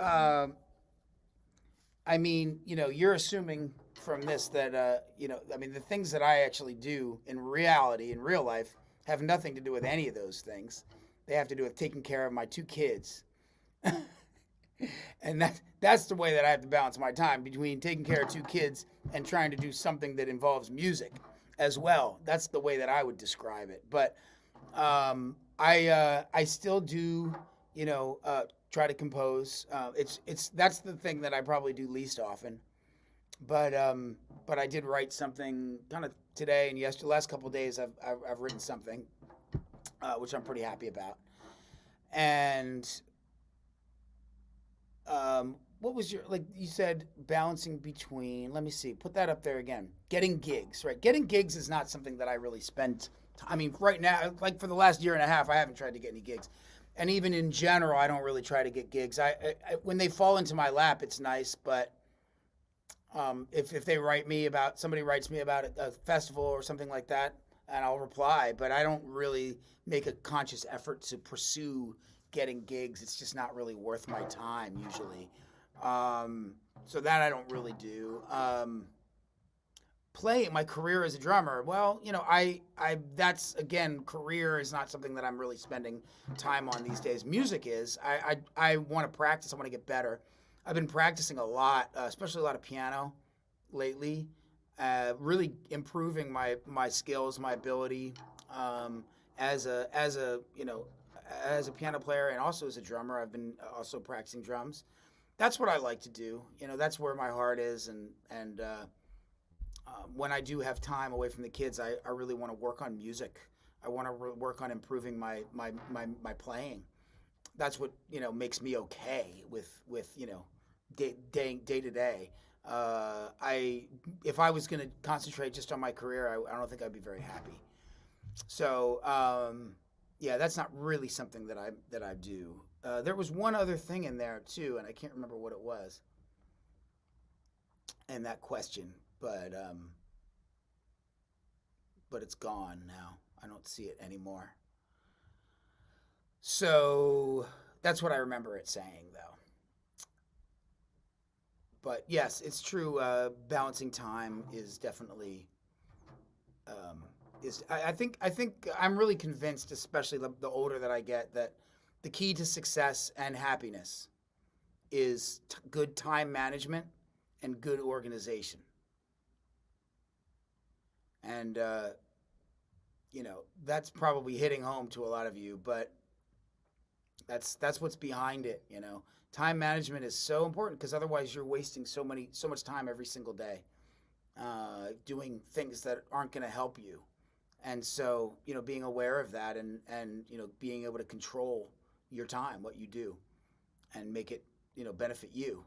I mean, you're assuming from this that, the things that I actually do in reality, in real life, have nothing to do with any of those things. They have to do with taking care of my 2 kids. And that's the way that I have to balance my time, between taking care of 2 kids and trying to do something that involves music as well. That's the way that I would describe it. But I still do, try to compose. That's the thing that I probably do least often. But I did write something kind of today and yesterday. Last couple of days, I've written something, which I'm pretty happy about. And what was you said, balancing between? Let me see. Put that up there again. Getting gigs, right? Getting gigs is not something that I really spent. Right now, like for the last year and a half, I haven't tried to get any gigs. And even in general, I don't really try to get gigs. I when they fall into my lap, it's nice. But if somebody writes me about a festival or something like that, and I'll reply. But I don't really make a conscious effort to pursue getting gigs. It's just not really worth my time usually. So that I don't really do. Playing my career as a drummer, well, that's, again, career is not something that I'm really spending time on these days. Music is. I want to practice. I want to get better. I've been practicing a lot, especially a lot of piano lately, really improving my skills, my ability as a piano player and also as a drummer. I've been also practicing drums. That's what I like to do. That's where my heart is, and when I do have time away from the kids, I really want to work on music. I want to work on improving my playing. That's what makes me okay with day to day. If I was going to concentrate just on my career, I don't think I'd be very happy. So yeah, that's not really something that I do. There was one other thing in there too, and I can't remember what it was. And that question, but it's gone now. I don't see it anymore. So that's what I remember it saying, though. But yes, it's true. Balancing time is definitely I think I'm really convinced, especially the older that I get, that the key to success and happiness is good time management and good organization. And that's probably hitting home to a lot of you, but that's what's behind it. Time management is so important, because otherwise you're wasting so much time every single day doing things that aren't going to help you. And so, being aware of that and being able to control your time, what you do, and make it, benefit you,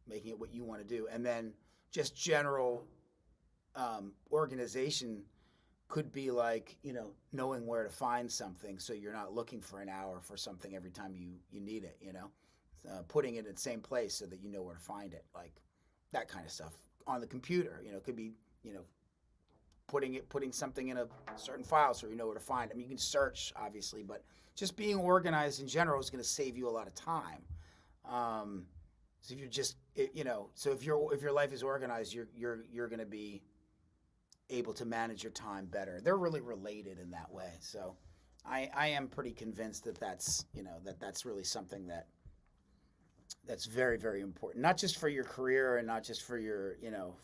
making it what you want to do. And then just general organization could be like, knowing where to find something so you're not looking for an hour for something every time you need it, putting it in the same place so that you know where to find it, like that kind of stuff. On the computer, it could be, putting something in a certain file so you know where to find it. I mean, you can search, obviously, but just being organized in general is going to save you a lot of time. So if you're just, so if your life is organized, you're going to be able to manage your time better. They're really related in that way. So I am pretty convinced that that's really something that's very, very important, not just for your career and not just for your,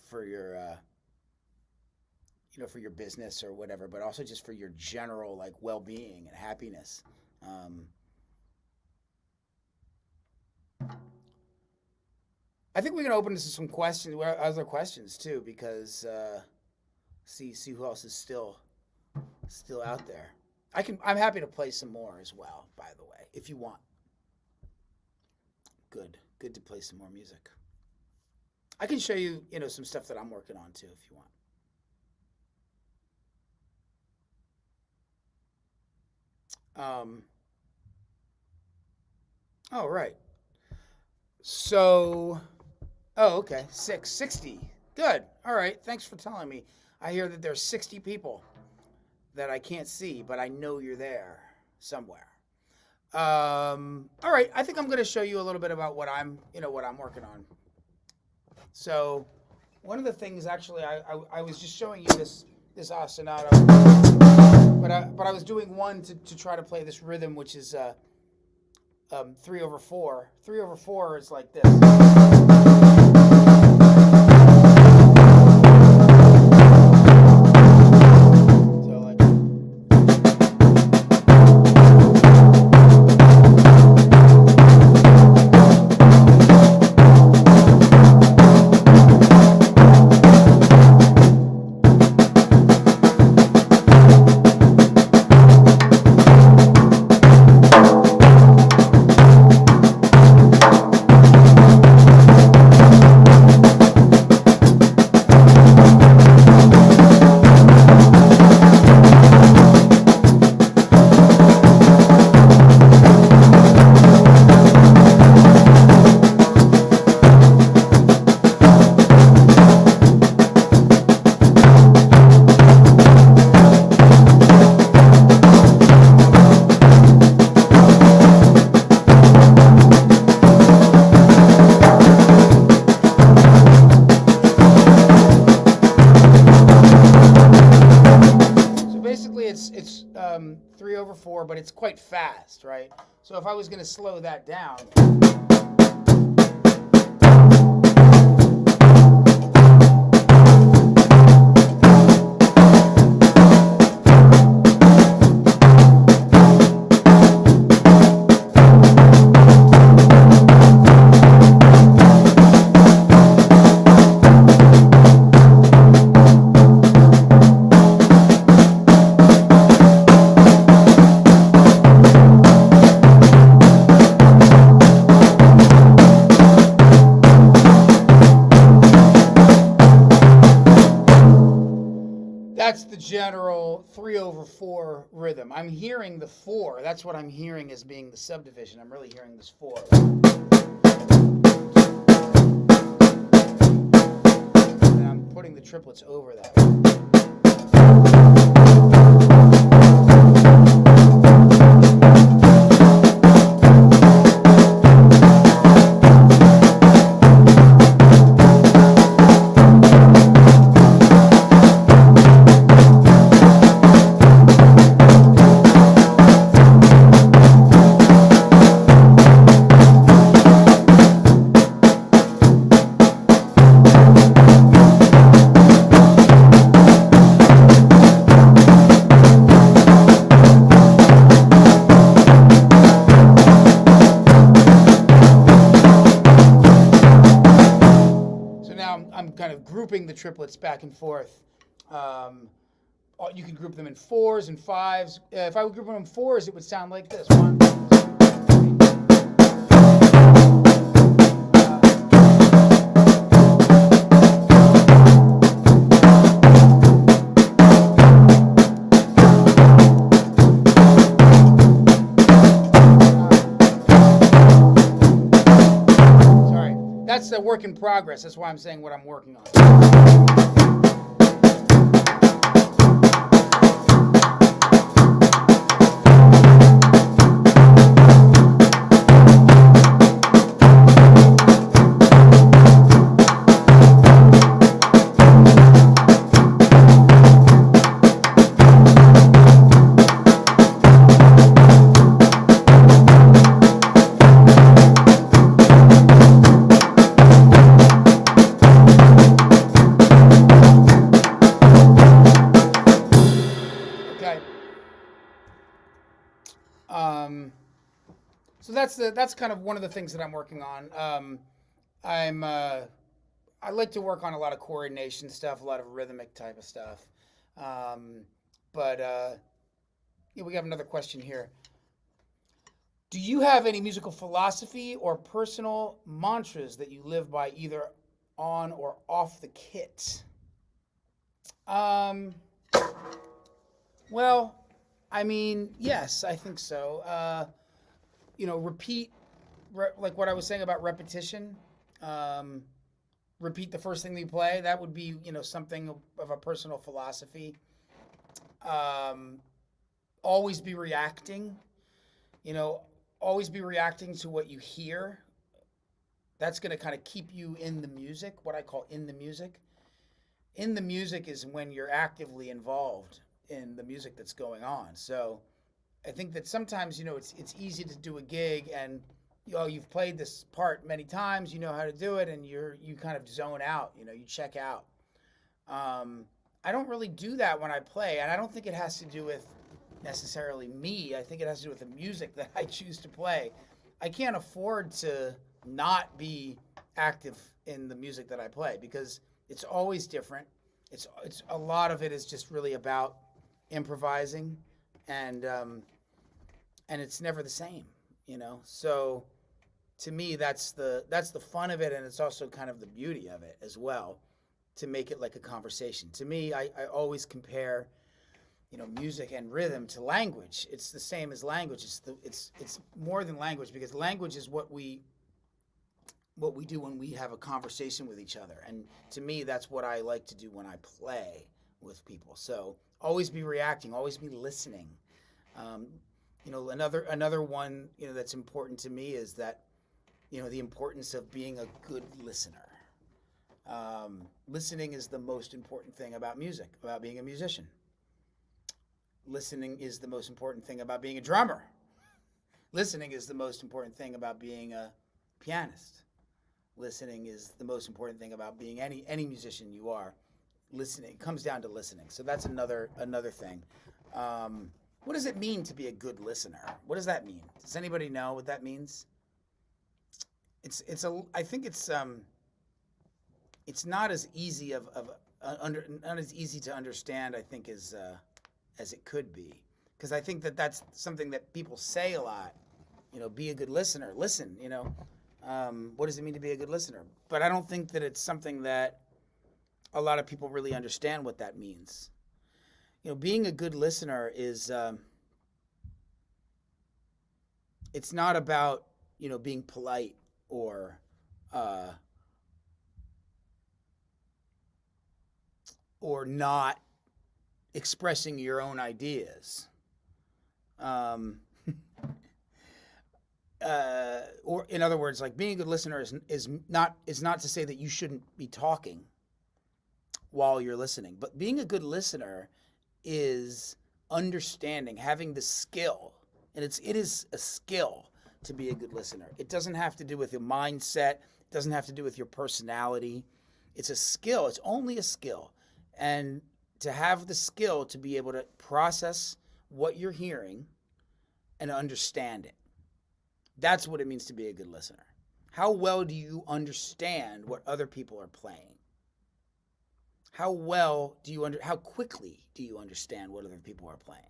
for your business or whatever, but also just for your general like well-being and happiness. I think we can open this to some questions, other questions too, because see who else is still out there. I'm happy to play some more as well, by the way, if you want. Good to play some more music. I can show you, some stuff that I'm working on too, if you want. Oh, right. So, okay, 60. Good. All right, thanks for telling me. I hear that there's 60 people that I can't see, but I know you're there somewhere. All right, I think I'm going to show you a little bit about what I'm working on. So, one of the things, actually, I was just showing you this ostinato, but I was doing one to try to play this rhythm, which is 3/4. 3/4 is like this. It's 3/4, but it's quite fast, right? So if I was going to slow that down. that's the general 3/4 rhythm. I'm hearing the 4. That's what I'm hearing as being the subdivision. I'm really hearing this 4. And I'm putting the triplets over that. Grouping the triplets back and forth. You can group them in 4s and 5s. If I would group them in 4s, it would sound like this. 1, 2, 3. Sorry, that's a work in progress. That's why I'm saying what I'm working on. So that's kind of one of the things that I'm working on. I like to work on a lot of coordination stuff, a lot of rhythmic type of stuff. Yeah, we have another question here. Do you have any musical philosophy or personal mantras that you live by either on or off the kit? Well, I mean, yes, I think so. Repeat, like what I was saying about repetition. Repeat the first thing that you play. That would be, something of a personal philosophy. Always be reacting. Always be reacting to what you hear. That's going to kind of keep you in the music, what I call in the music. In the music is when you're actively involved in the music that's going on. So I think that sometimes, it's easy to do a gig and you've played this part many times, you know how to do it, and you kind of zone out, you check out. I don't really do that when I play, and I don't think it has to do with necessarily me. I think it has to do with the music that I choose to play. I can't afford to not be active in the music that I play because it's always different. It's a lot of it is just really about improvising, and it's never the same, So to me, that's the fun of it, and it's also kind of the beauty of it as well, to make it like a conversation. To me, I always compare, music and rhythm to language. It's the same as language. It's more than language, because language is what we do when we have a conversation with each other. And to me, that's what I like to do when I play with people. So always be reacting, always be listening. Another one, that's important to me is that, the importance of being a good listener. Listening is the most important thing about music, about being a musician. Listening is the most important thing about being a drummer. Listening is the most important thing about being a pianist. Listening is the most important thing about being any musician you are. Listening, it comes down to listening. So that's another thing. What does it mean to be a good listener? What does that mean? Does anybody know what that means? I think it's not as easy not as easy to understand, I think, as it could be, because I think that's something that people say a lot. Be a good listener. Listen. What does it mean to be a good listener? But I don't think that it's something that a lot of people really understand what that means. being a good listener is, it's not about, being polite or not expressing your own ideas. Or in other words, like being a good listener is not to say that you shouldn't be talking while you're listening, but being a good listener is understanding, having the skill, and it is a skill to be a good listener. It doesn't have to do with your mindset. It doesn't have to do with your personality. It's a skill. It's only a skill. And to have the skill to be able to process what you're hearing and understand it. That's what it means to be a good listener. How well do you understand what other people are playing? How quickly do you understand what other people are playing?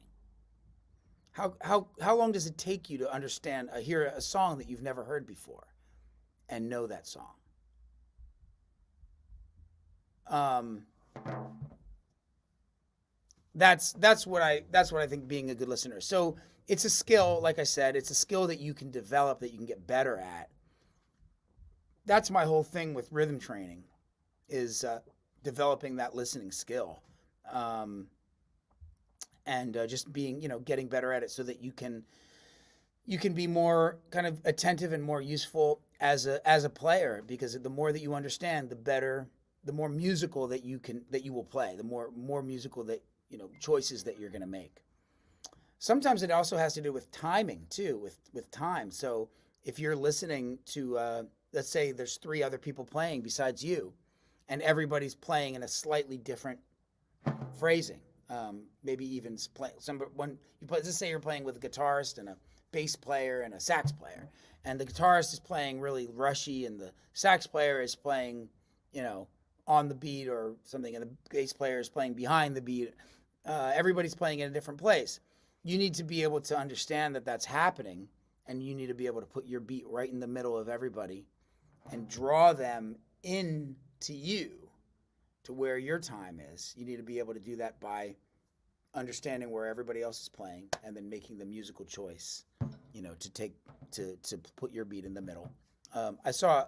How long does it take you to hear a song that you've never heard before and know that song? That's what I think being a good listener. So it's a skill, like I said, it's a skill that you can develop, that you can get better at. That's my whole thing with rhythm training, is developing that listening skill, and just being, getting better at it so that you can be more kind of attentive and more useful as a player, because the more that you understand, the better, the more musical that you will play, the more musical that, choices that you're going to make. Sometimes it also has to do with timing too, with time. So if you're listening to, let's say there's 3 other people playing besides you, and everybody's playing in a slightly different phrasing, maybe even let's say you're playing with a guitarist and a bass player and a sax player, and the guitarist is playing really rushy and the sax player is playing, on the beat or something, and the bass player is playing behind the beat. Everybody's playing in a different place. You need to be able to understand that that's happening, and you need to be able to put your beat right in the middle of everybody and draw them in to you, to where your time is. You need to be able to do that by understanding where everybody else is playing and then making the musical choice, to put your beat in the middle. I saw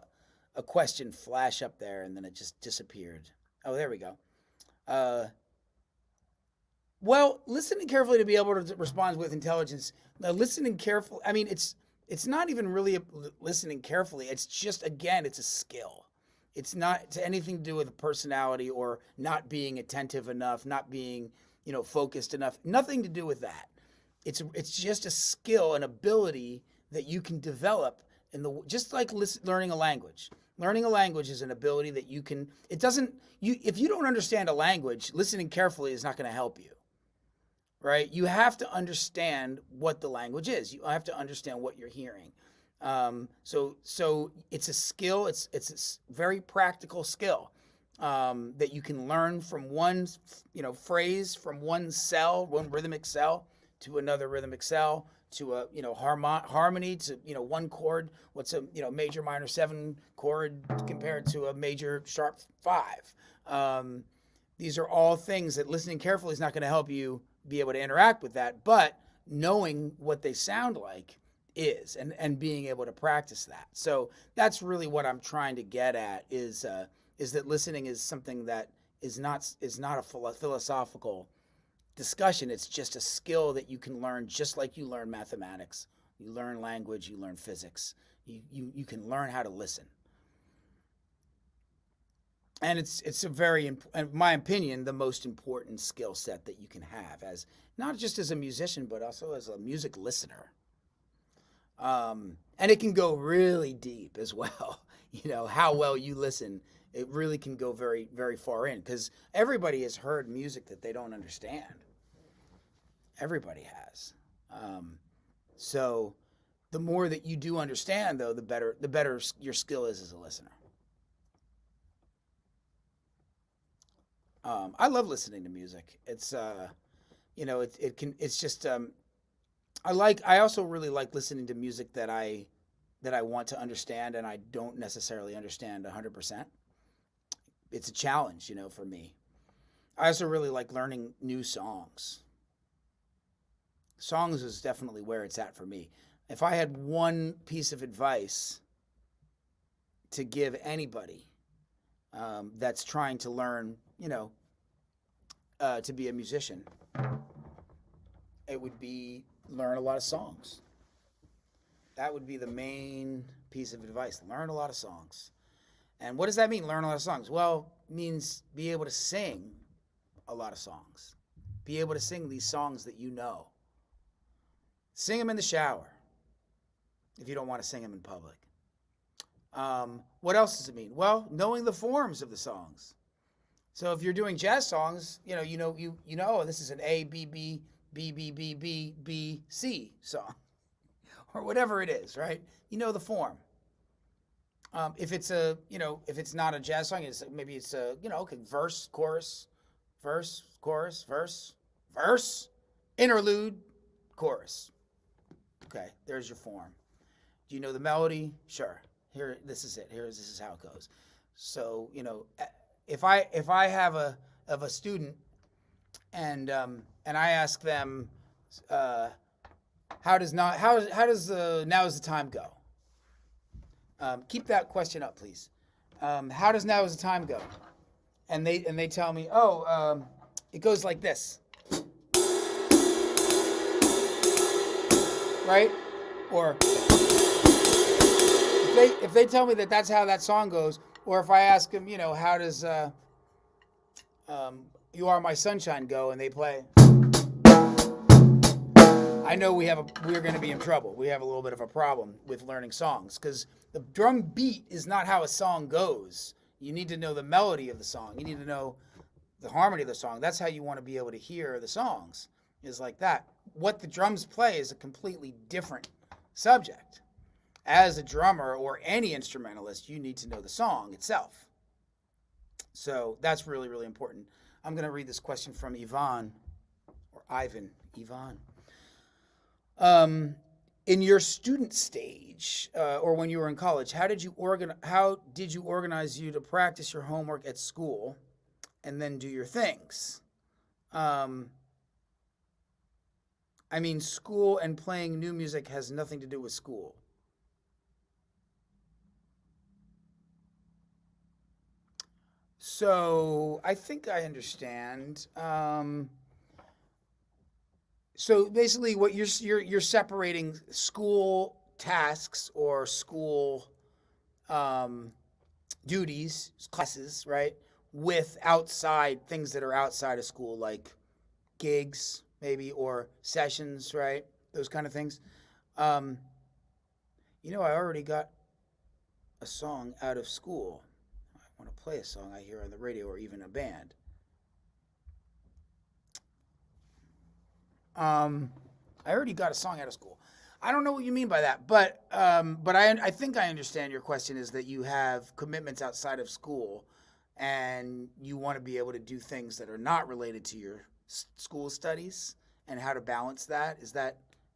a question flash up there and then it just disappeared. Oh, there we go. Well, listening carefully to be able to respond with intelligence. Now, listening carefully, I mean, it's not even really listening carefully. It's just, again, it's a skill. It's not to anything to do with personality or not being attentive enough, not being, focused enough. Nothing to do with that. It's just a skill, an ability that you can develop just like learning a language. Learning a language is an ability that you can. If you don't understand a language, listening carefully is not going to help you. Right? You have to understand what the language is. You have to understand what you're hearing. So it's a skill. It's a very practical skill that you can learn from one, phrase, from one rhythmic cell to another rhythmic cell, to a harmony, to one chord. What's a major minor 7 chord compared to a major sharp 5? These are all things that listening carefully is not going to help you be able to interact with that, but knowing what they sound like is, and being able to practice that. So that's really what I'm trying to get at, is that listening is something that is not a philosophical discussion. It's just a skill that you can learn, just like you learn mathematics, you learn language, you learn physics. You can learn how to listen. And it's a very, in my opinion, the most important skill set that you can have, as not just as a musician, but also as a music listener. And it can go really deep as well. How well you listen, it really can go very, very far in, because everybody has heard music that they don't understand. Everybody has. So the more that you do understand, though, the better your skill is as a listener. I love listening to music. It's I also really like listening to music that I want to understand and I don't necessarily understand 100%. It's a challenge, for me. I also really like learning new songs. Songs is definitely where it's at for me. If I had one piece of advice to give anybody that's trying to learn, to be a musician, it would be learn a lot of songs. That would be the main piece of advice. Learn a lot of songs. And what does that mean, learn a lot of songs? Well, it means be able to sing a lot of songs. Be able to sing these songs that you know. Sing them in the shower if you don't want to sing them in public. What else does it mean? Well, knowing the forms of the songs. So if you're doing jazz songs, you know this is an A, B, B, B, B, B, B, B, C song, or whatever it is, right? You know the form. If it's if it's not a jazz song, maybe it's a, verse, chorus, verse, chorus, verse, interlude, chorus. Okay, there's your form. Do you know the melody? Sure. Here, this is it. This is how it goes. So, if I have a student and I ask them, how does the Now Is the Time go? Keep that question up, please. How does Now Is the Time go? And they tell me, it goes like this, right? Or if they tell me that that's how that song goes, or if I ask them, how does You Are My Sunshine go, and they play, I know we're going to be in trouble. We have a little bit of a problem with learning songs, because the drum beat is not how a song goes. You need to know the melody of the song. You need to know the harmony of the song. That's how you want to be able to hear the songs, is like that. What the drums play is a completely different subject. As a drummer or any instrumentalist, you need to know the song itself. So that's really, really important. I'm going to read this question from Ivan, or Ivan. In your student stage, or when you were in college, how did you organize you to practice your homework at school and then do your things? School and playing new music has nothing to do with school. So I think I understand. So basically, what you're separating school tasks or school duties, classes, right, with outside things that are outside of school, like gigs, maybe, or sessions, right? Those kind of things. I already got a song out of school. I want to play a song I hear on the radio, or even a band. I already got a song out of school. I don't know what you mean by that, but I think I understand your question is that you have commitments outside of school, and you want to be able to do things that are not related to your school studies, and how to balance that.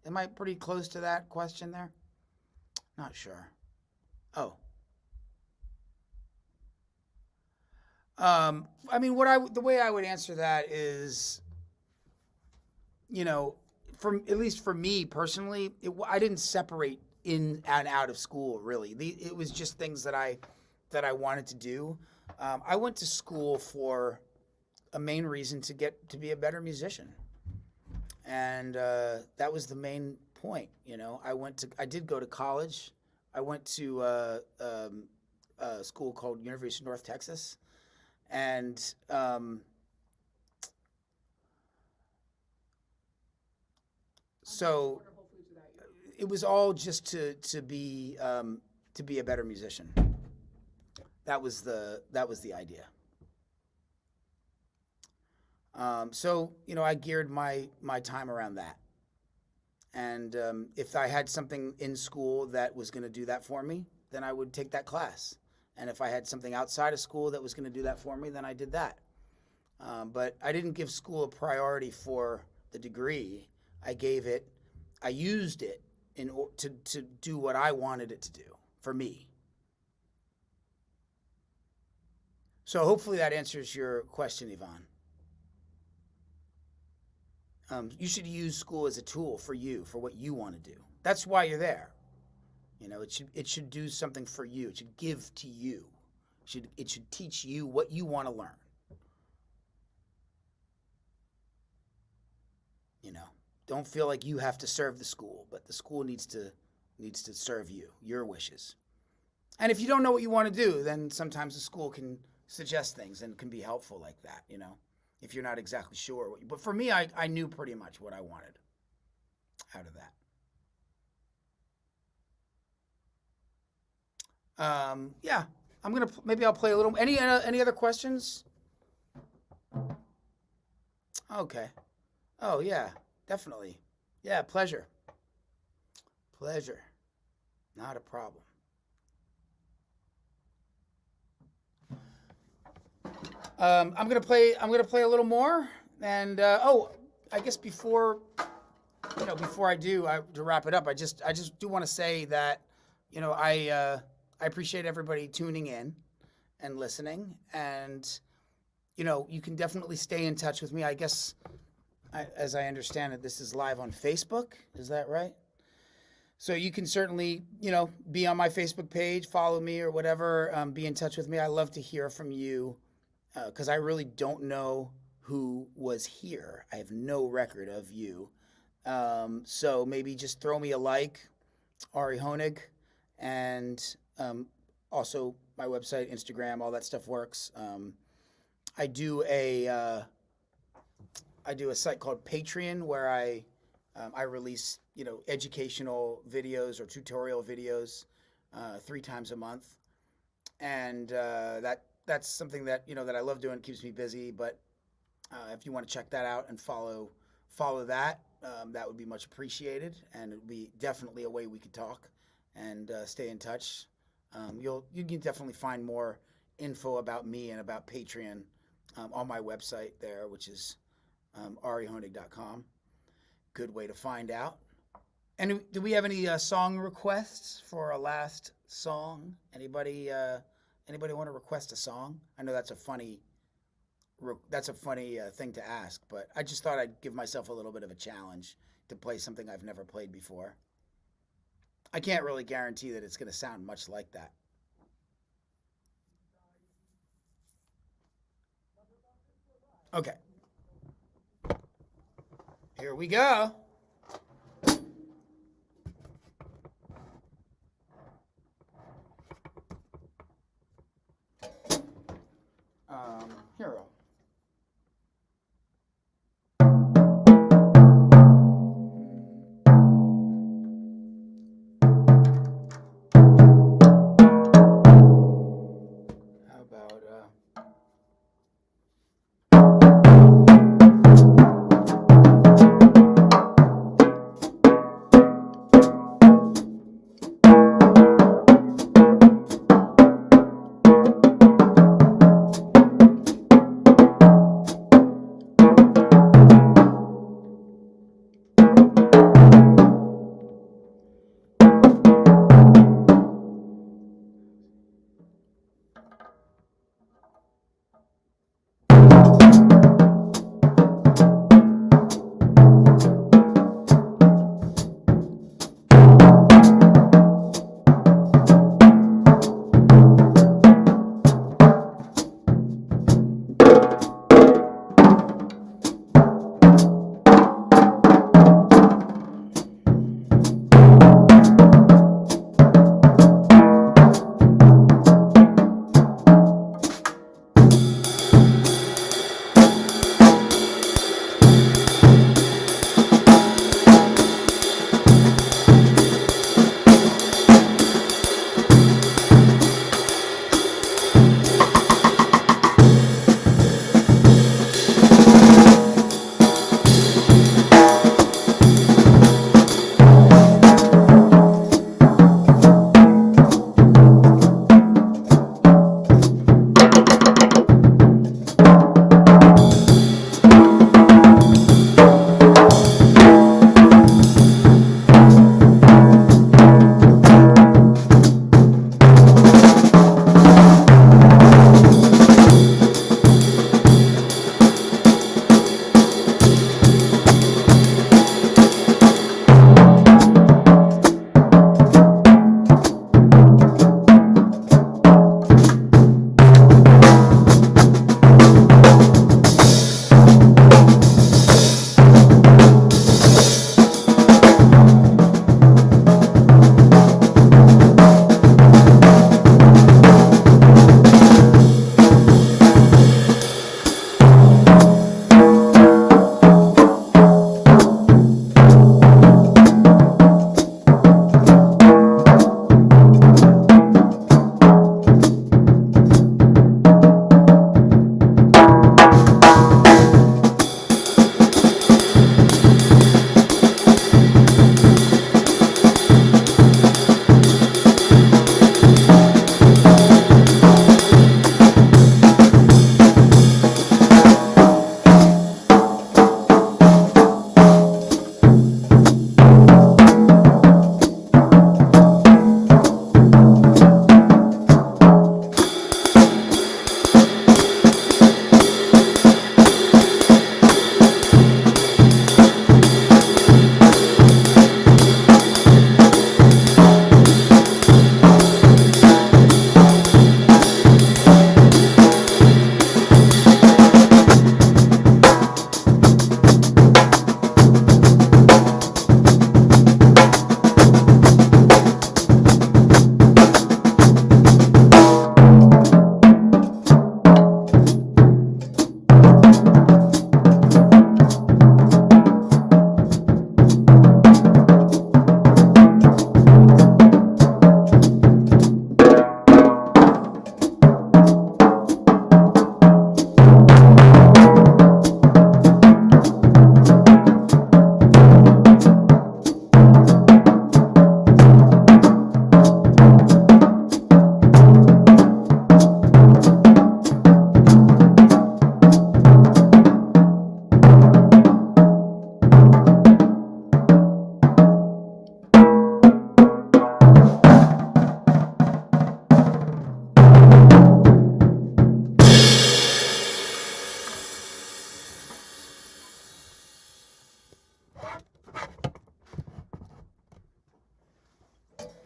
Am I pretty close to that question there? Not sure. Oh. The way I would answer that is, at least for me personally, I didn't separate in and out of school, really. It was just things that I wanted to do. I went to school for a main reason to be a better musician. And that was the main point, I did go to college. I went to a school called University of North Texas. And so it was all just to be a better musician. That was the idea. I geared my time around that. And if I had something in school that was going to do that for me, then I would take that class. And if I had something outside of school that was going to do that for me, then I did that. But I didn't give school a priority for the degree. I used it to do what I wanted it to do for me. So hopefully that answers your question, Yvonne. You should use school as a tool for you, for what you want to do. That's why you're there. You know, it should do something for you. It should give to you. It should teach you what you want to learn. You know, don't feel like you have to serve the school, but the school needs to serve you, your wishes. And if you don't know what you want to do, then sometimes the school can suggest things and can be helpful like that, you know, if you're not exactly sure. But for me, I knew pretty much what I wanted out of that. Yeah, maybe I'll play a little. Any other questions? Okay. Oh, yeah, definitely. Yeah, pleasure. Pleasure. Not a problem. I'm gonna play a little more, and I guess before I do, to wrap it up, I just do want to say that, you know, I appreciate everybody tuning in and listening, and, you know, you can definitely stay in touch with me. I guess, as I understand it, this is live on Facebook. Is that right? So you can certainly, you know, be on my Facebook page, follow me or whatever, be in touch with me. I love to hear from you, because I really don't know who was here. I have no record of you. So maybe just throw me a like, Ari Hoenig, and also my website, Instagram, all that stuff works. I do a site called Patreon where I release, you know, educational videos or tutorial videos 3 times a month, and that's something that, you know, that I love doing. It keeps me busy. But if you want to check that out and follow that, that would be much appreciated, and it would be definitely a way we could talk and stay in touch. You can definitely find more info about me and about Patreon on my website there, which is arihoenig.com. Good way to find out. And do we have any song requests for a last song? Anybody want to request a song? I know that's a funny thing to ask, but I just thought I'd give myself a little bit of a challenge to play something I've never played before. I can't really guarantee that it's going to sound much like that. Okay. Here we go. Hero. How about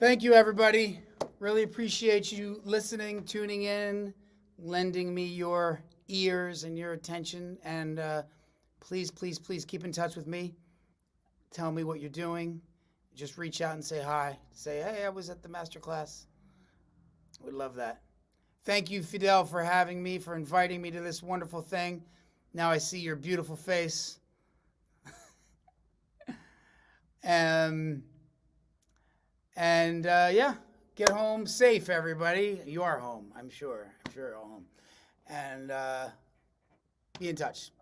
Thank you, everybody. Really appreciate you listening, tuning in, lending me your ears and your attention. And please, please, please keep in touch with me. Tell me what you're doing. Just reach out and say hi. Say, hey, I was at the master class. We'd love that. Thank you, Fidel, for having me, for inviting me to this wonderful thing. Now I see your beautiful face. Yeah, get home safe, everybody. You are home, I'm sure. I'm sure you're all home. And be in touch.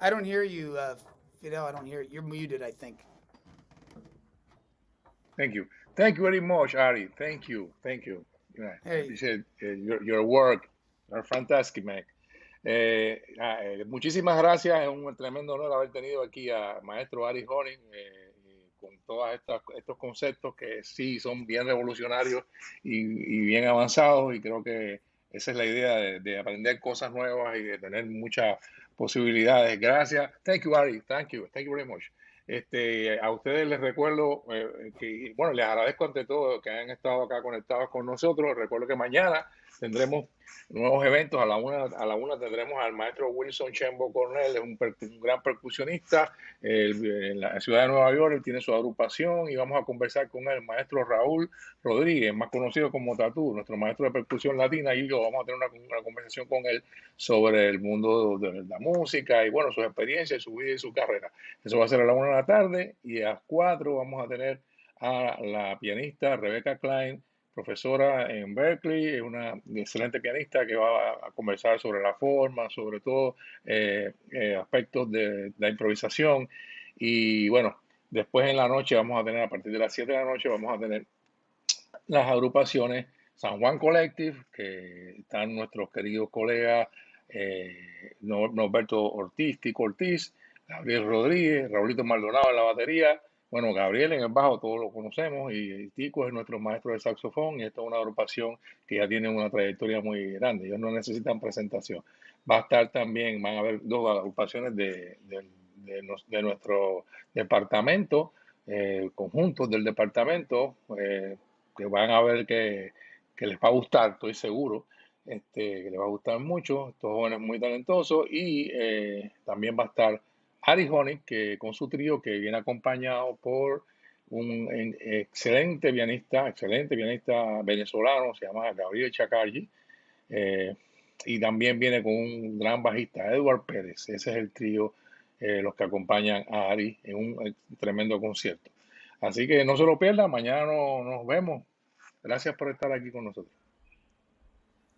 I don't hear you, Fidel. I don't hear you. You're muted, I think. Thank you. Thank you very much, Ari. Thank you. Thank you. Yeah, I Hey. appreciate your work. You're fantastic, man. Muchísimas gracias. Es un tremendo honor haber tenido aquí a maestro Ari Hoenig con todos estos conceptos que sí son bien revolucionarios y bien avanzados, y creo que esa es la idea de aprender cosas nuevas y de tener muchas posibilidades. Gracias. Thank you, Ari. Thank you very much. A ustedes les recuerdo que, bueno, les agradezco ante todo que hayan estado acá conectados con nosotros. Recuerdo que mañana tendremos nuevos eventos. A la una tendremos al maestro Wilson Chembo Cornell, es un gran percusionista en la ciudad de Nueva York. Él tiene su agrupación y vamos a conversar con él, el maestro Raúl Rodríguez, más conocido como Tatú, nuestro maestro de percusión latina, y yo vamos a tener una conversación con él sobre el mundo de la música y, bueno, sus experiencias, su vida y su carrera. Eso va a ser a la 1 de la tarde, y a las 4 vamos a tener a la pianista Rebecca Klein, profesora en Berkeley, es una excelente pianista que va a conversar sobre la forma, sobre todo aspectos de la improvisación. Y bueno, después en la noche vamos a tener, a partir de las 7 de la noche, vamos a tener las agrupaciones San Juan Collective, que están nuestros queridos colegas Norberto Tico Ortiz, Gabriel Rodríguez, Raulito Maldonado en la batería. Bueno, Gabriel en el bajo, todos lo conocemos, y Tico es nuestro maestro de saxofón, y esta es una agrupación que ya tiene una trayectoria muy grande. Ellos no necesitan presentación. Va a estar también, van a haber dos agrupaciones de nuestro departamento, conjuntos del departamento, que van a ver que les va a gustar, estoy seguro, que les va a gustar mucho. Estos jóvenes muy talentosos, y también va a estar Ari Hoenig, que con su trío, que viene acompañado por un excelente pianista venezolano, se llama Gabriel Chacargi, y también viene con un gran bajista, Edward Pérez. Ese es el trío, los que acompañan a Ari en un tremendo concierto. Así que no se lo pierdan, mañana nos vemos. Gracias por estar aquí con nosotros.